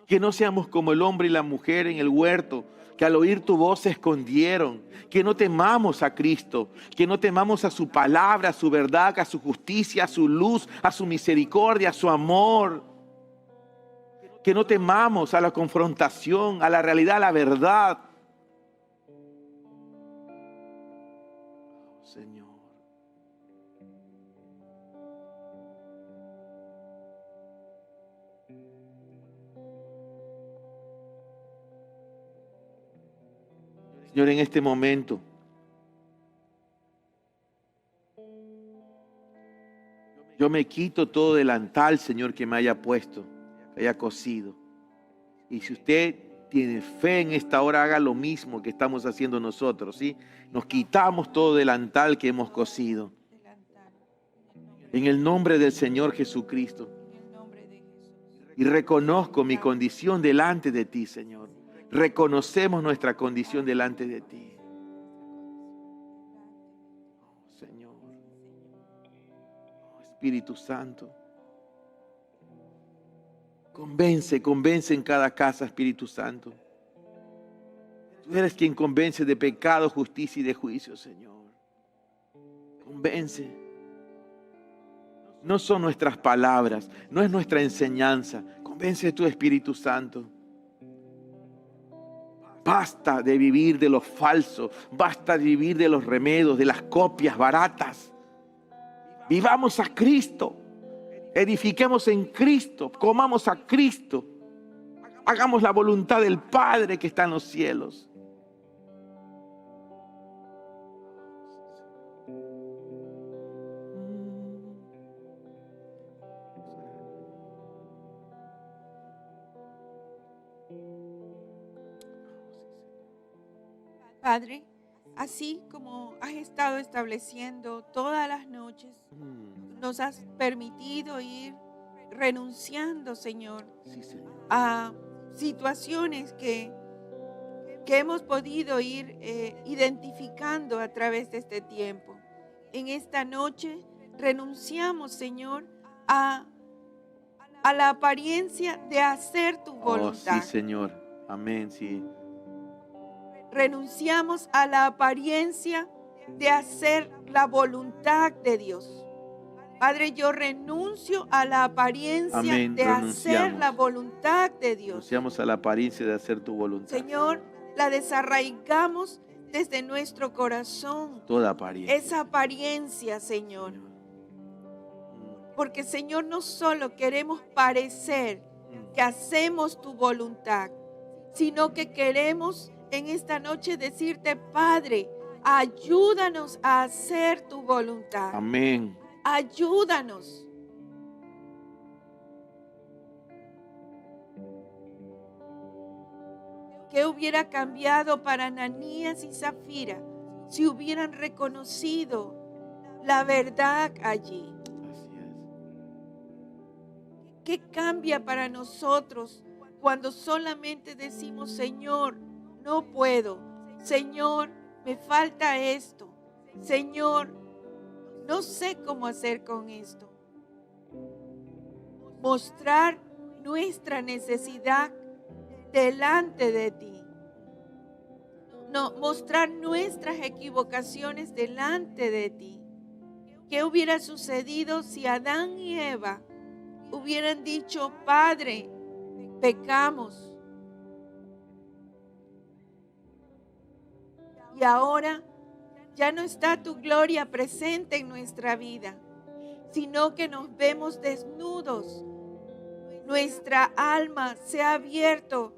Que no seamos como el hombre y la mujer en el huerto, que al oír tu voz se escondieron. Que no temamos a Cristo, que no temamos a su palabra, a su verdad, a su justicia, a su luz, a su misericordia, a su amor. Que no temamos a la confrontación, a la realidad, a la verdad. Oh, Señor. Señor, en este momento, yo me quito todo delantal, Señor, que me haya puesto, que haya cosido. Y si usted tiene fe en esta hora, haga lo mismo que estamos haciendo nosotros, ¿sí? Nos quitamos todo delantal que hemos cosido. En el nombre del Señor Jesucristo. Y reconozco mi condición delante de ti, Señor. Reconocemos nuestra condición delante de ti. Oh, Señor. Oh, Espíritu Santo. Convence en cada casa, Espíritu Santo. Tú eres quien convence de pecado, justicia y de juicio, Señor. Convence. No son nuestras palabras, no es nuestra enseñanza. Convence tu Espíritu Santo. Basta de vivir de lo falso, basta de vivir de los remedios, de las copias baratas. Vivamos a Cristo, edifiquemos en Cristo, comamos a Cristo. Hagamos la voluntad del Padre que está en los cielos. Padre, así como has estado estableciendo todas las noches, nos has permitido ir renunciando, Señor, Sí, Señor. a situaciones que hemos podido ir identificando a través de este tiempo. En esta noche renunciamos, Señor, a la apariencia de hacer tu Oh, voluntad. sí, Señor. Amén, sí. Renunciamos a la apariencia de hacer la voluntad de Dios. Padre, yo renuncio a la apariencia Amén, de hacer renunciamos. la voluntad de Dios. Renunciamos a la apariencia de hacer tu voluntad. Señor, la desarraigamos desde nuestro corazón. Toda apariencia. Esa apariencia, Señor. Porque, Señor, no solo queremos parecer que hacemos tu voluntad, sino que queremos en esta noche decirte, Padre, ayúdanos a hacer tu voluntad. Amén. Ayúdanos. ¿Qué hubiera cambiado para Ananías y Zafira si hubieran reconocido la verdad allí? Así es. ¿Qué cambia para nosotros cuando solamente decimos, Señor, no puedo? Señor, me falta esto. Señor, no sé cómo hacer con esto. Mostrar nuestra necesidad delante de ti. No, mostrar nuestras equivocaciones delante de ti. ¿Qué hubiera sucedido si Adán y Eva hubieran dicho, Padre, pecamos? Y ahora ya no está tu gloria presente en nuestra vida, sino que nos vemos desnudos. Nuestra alma se ha abierto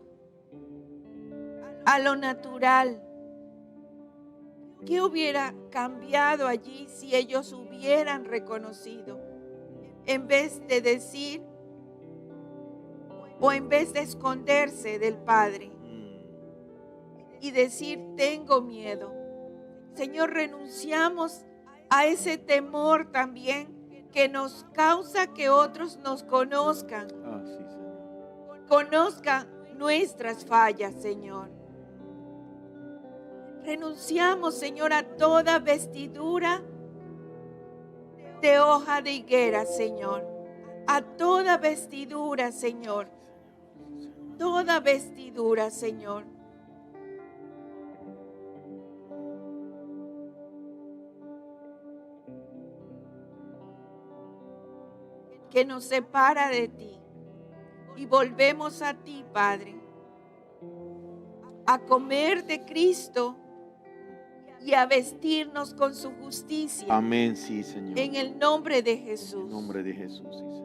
a lo natural. ¿Qué hubiera cambiado allí si ellos hubieran reconocido? En vez de decir o en vez de esconderse del Padre y decir, tengo miedo. Señor, renunciamos a ese temor también que nos causa que otros nos conozcan. Ah, sí, Señor. Conozcan nuestras fallas, Señor. Renunciamos, Señor, a toda vestidura de hoja de higuera, Señor. A toda vestidura, Señor. Toda vestidura, Señor. Que nos separa de ti. Y volvemos a ti, Padre. A comer de Cristo y a vestirnos con su justicia. Amén, sí, Señor. En el nombre de En Jesús. el nombre de Jesús, sí, Señor.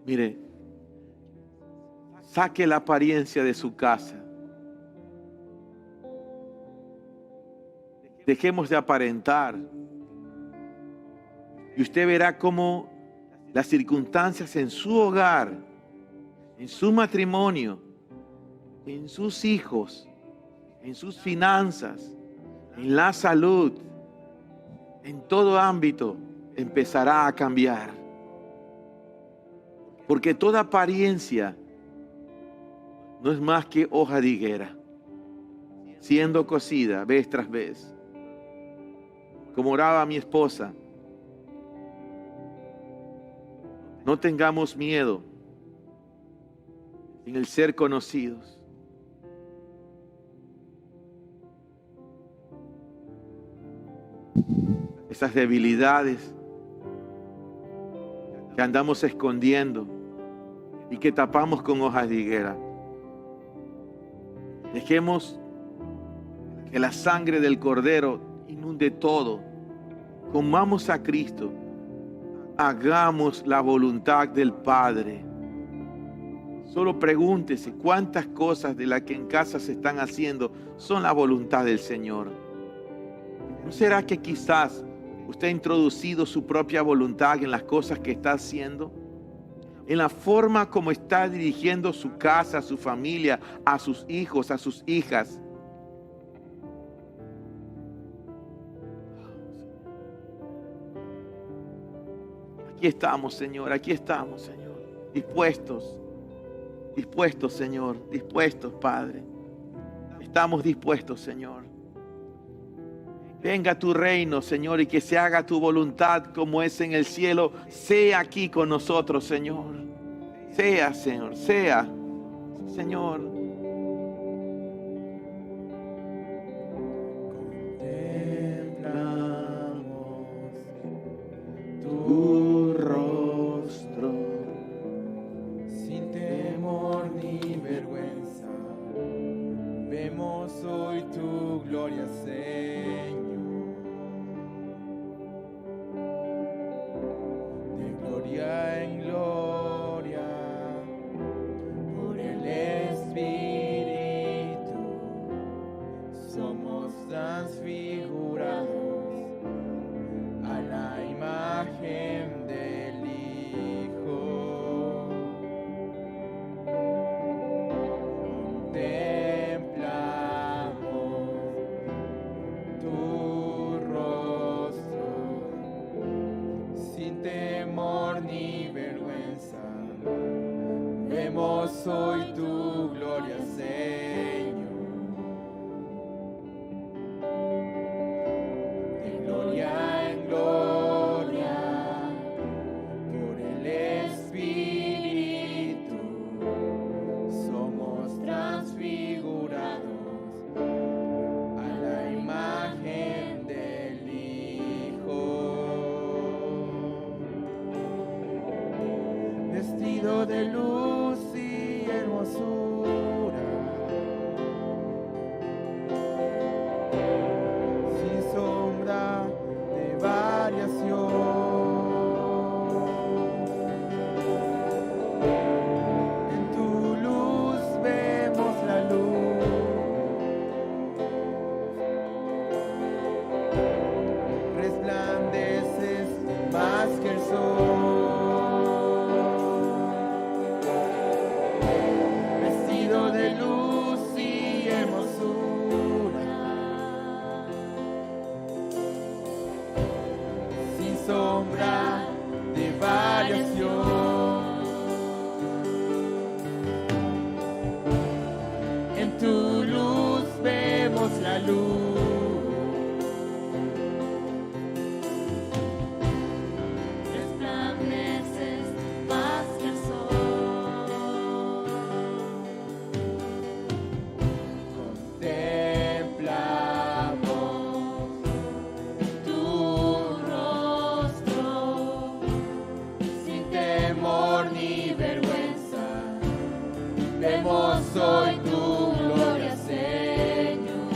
Mire, saque la apariencia de su casa. Dejemos de aparentar. Y usted verá cómo las circunstancias en su hogar, en su matrimonio, en sus hijos, en sus finanzas, en la salud, en todo ámbito, empezará a cambiar. Porque toda apariencia no es más que hoja de higuera, siendo cocida vez tras vez. Como oraba mi esposa, no tengamos miedo en el ser conocidos. Esas debilidades que andamos escondiendo y que tapamos con hojas de higuera. Dejemos que la sangre del Cordero inunde todo. Comamos a Cristo hagamos la voluntad del Padre. Solo pregúntese cuántas cosas de las que en casa se están haciendo son la voluntad del Señor. ¿No será que quizás usted ha introducido su propia voluntad en las cosas que está haciendo? En la forma como está dirigiendo su casa, a su familia, a sus hijos, a sus hijas. Aquí estamos, Señor, dispuestos, Señor, dispuestos, Padre. Estamos dispuestos, Señor. Venga tu reino, Señor, y que se haga tu voluntad como es en el cielo. Sea aquí con nosotros, Señor. Sea, Señor, sea, Señor. Contemplamos tu rostro sin temor ni vergüenza. Vemos hoy tu gloria, Señor. De gloria en gloria, por el Espíritu, somos transfigurados a la imagen del Hijo. Contemplamos tu rostro sin temor ni vergüenza. Vemos hoy tu gloria, Señor. De gloria en gloria, por el Espíritu, somos transfigurados a la imagen del Hijo. Vestido de luz y hermosura, sin sombra de variación. En tu luz vemos la luz, resplandeces más que el sol. Vestido de luz y hermosura, sin sombra de variación. En tu luz vemos la luz, Resplandeces más que el sol. contemplamos Tu rostro sin temor ni vergüenza. Vemos hoy tu gloria, Señor.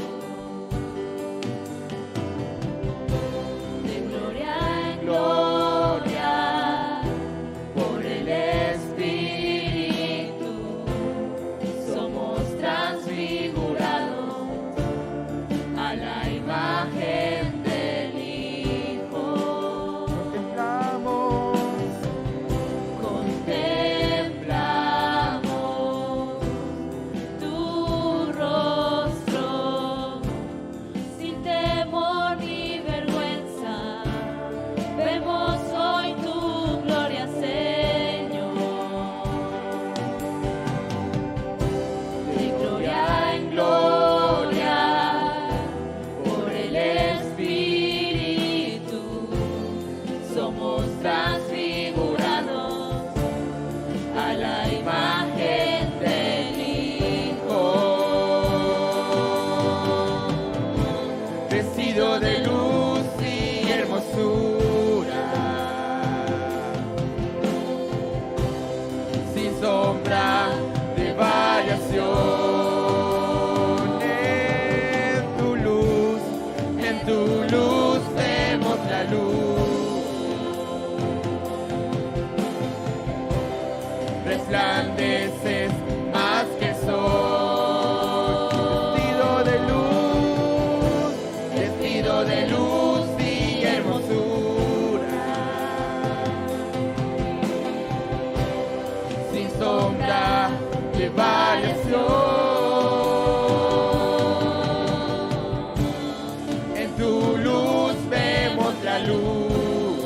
luz.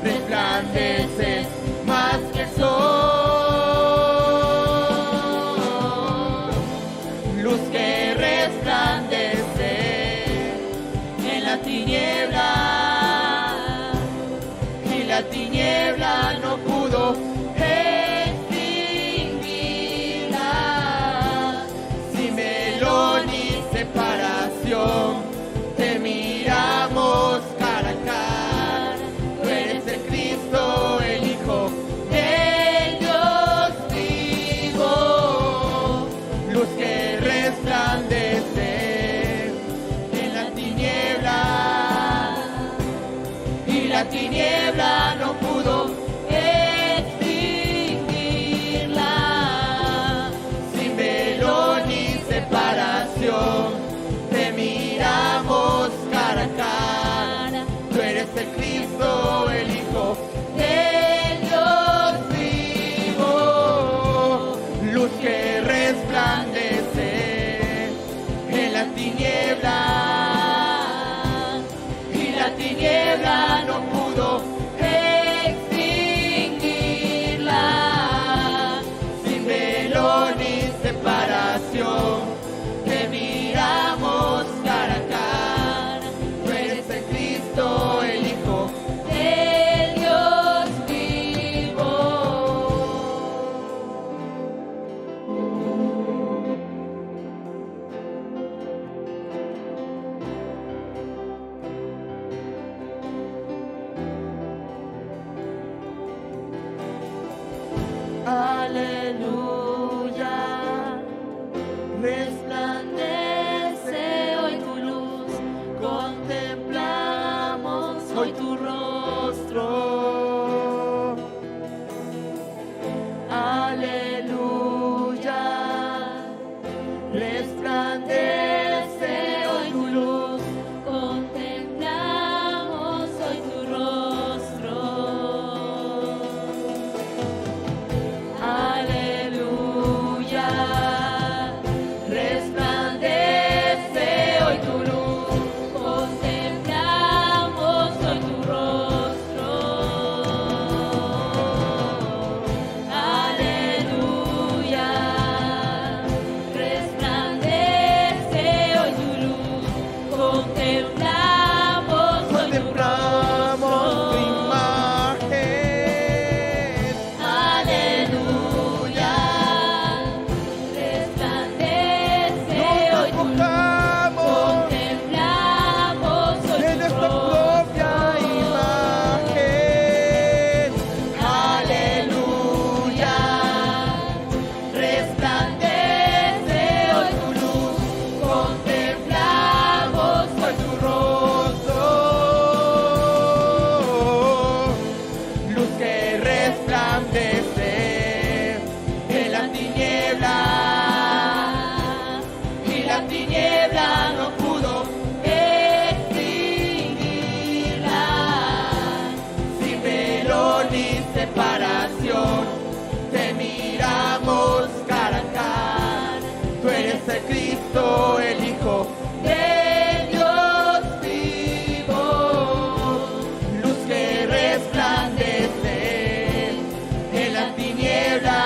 Resplandeces más que el sol, luz que resplandece en la tiniebla, y la tiniebla no pudo extinguirla. Sin velo ni separación, te miramos cara a cara. Tú eres el Cristo, el Hijo del Dios vivo, luz que resplandece en la tiniebla, y la tiniebla no pudo extinguirla. Sin velo ni separación, te miramos cara a cara. Tú eres el Cristo, el Hijo del Dios vivo, luz que resplandece en la tiniebla, y la tiniebla no pudo extinguirla. Sin velo ni separación, te miramos cara a cara. Tú eres el Cristo, el Hijo del Dios vivo. Aleluya, resplandece hoy tu luz, contemplamos hoy tu rostro. Aleluya, resplandece hoy tu luz, Contemplamos hoy tu rostro. aleluya, resplandece hoy tu luz. Contemplamos hoy tu rostro. Aleluya, resplandece hoy tu luz. Contemplamos hoy tu Contemplamos tu imagen. Aleluya, resplandece nos hoy tu luz. despojamos Contemplamos hoy de tu nuestra rostro. propia imagen. Aleluya, resplandece hoy tu luz. Contemplamos hoy tu rostro, luz que resplandece en la tiniebla, y la tiniebla no pudo extinguirla. Sin velo ni separación, te miramos cara a cara. Tú eres el Cristo, el Hijo del Dios vivo, luz que resplandece en la tiniebla,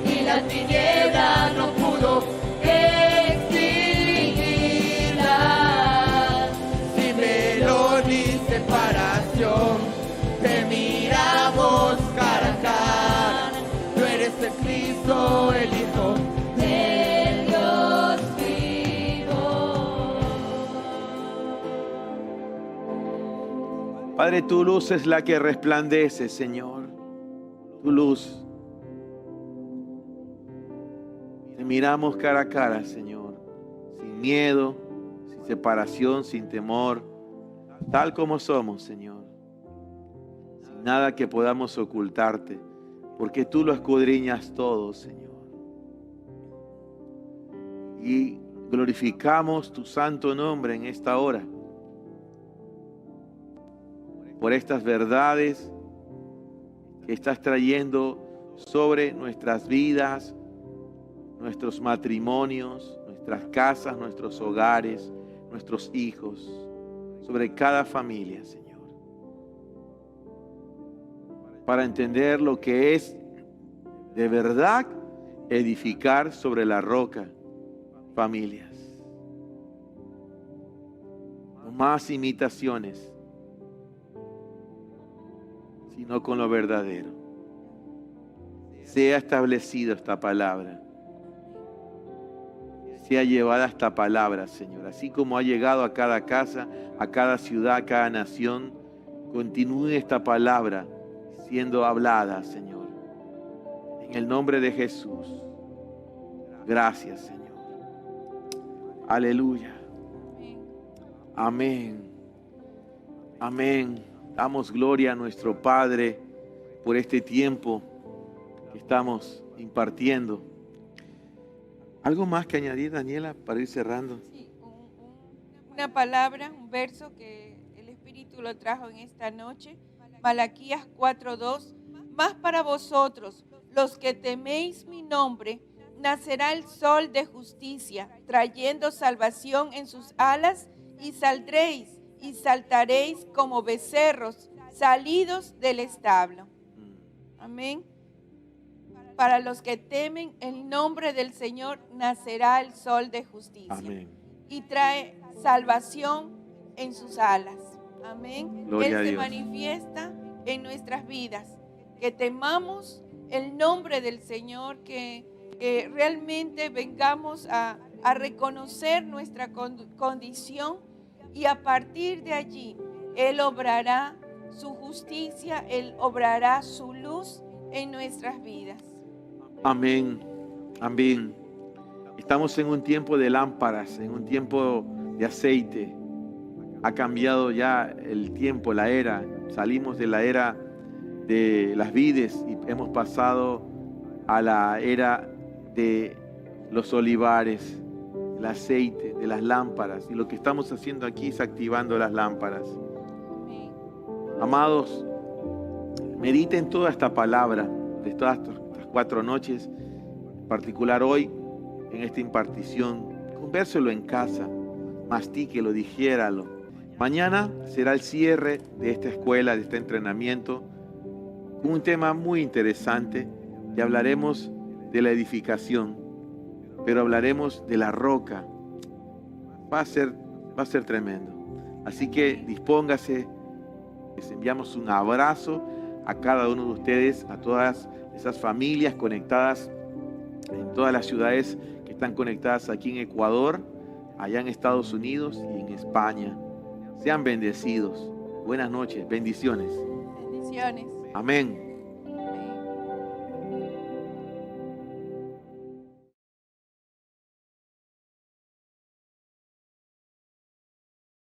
y la tiniebla no pudo extinguirla. Sin velo ni separación, te miramos cara a cara. Tú eres el Cristo, el Hijo Del Dios vivo. Padre, tu luz es la que resplandece, Señor. Tu luz. Te miramos cara a cara, Señor, sin miedo, sin separación, sin temor, tal como somos, Señor. Sin nada que podamos ocultarte, porque tú lo escudriñas todo, Señor. Y glorificamos tu santo nombre en esta hora, por estas verdades que estás trayendo sobre nuestras vidas, nuestros matrimonios, nuestras casas, nuestros hogares, nuestros hijos, sobre cada familia, Señor. Para entender lo que es de verdad edificar sobre la roca familias. No más imitaciones, sino con lo verdadero. Sea establecida esta palabra. Sea llevada esta palabra, Señor. Así como ha llegado a cada casa, a cada ciudad, a cada nación, continúe esta palabra siendo hablada, Señor. En el nombre de Jesús. Gracias, Señor. Aleluya. Amén. Amén. Damos gloria a nuestro Padre por este tiempo que estamos impartiendo. ¿Algo más que añadir, Daniela, para ir cerrando? Sí, una palabra, un verso que el Espíritu lo trajo en esta noche. Malaquías 4:2. Mas para vosotros, los que teméis mi nombre, nacerá el sol de justicia, trayendo salvación en sus alas, y saldréis y saltaréis como becerros salidos del establo. Amén. Para los que temen el nombre del Señor, nacerá el sol de justicia. Amén. Y trae salvación en sus alas. Amén. Gloria a Él se Dios. manifiesta en nuestras vidas. Que temamos el nombre del Señor, que realmente vengamos a reconocer nuestra condición, y a partir de allí Él obrará su justicia, Él obrará su luz en nuestras vidas. Amén. Amén. Estamos en un tiempo de lámparas, en un tiempo de aceite. Ha cambiado ya el tiempo, la era. Salimos de la era de las vides y hemos pasado a la era de los olivares, el aceite, de las lámparas. Y lo que estamos haciendo aquí es activando las lámparas. Amén. Amados, mediten toda esta palabra de todas estas 4 noches, en particular hoy, en esta impartición. Convérselo en casa, mastíquelo, digiéralo. Mañana será el cierre de esta escuela, de este entrenamiento, con un tema muy interesante, y hablaremos de la edificación, pero hablaremos de la roca. Va a ser tremendo. Así que dispóngase. Les enviamos un abrazo a cada uno de ustedes, a todas esas familias conectadas en todas las ciudades que están conectadas aquí en Ecuador, allá en Estados Unidos y en España. Sean bendecidos. Buenas noches, bendiciones. Bendiciones. Amén.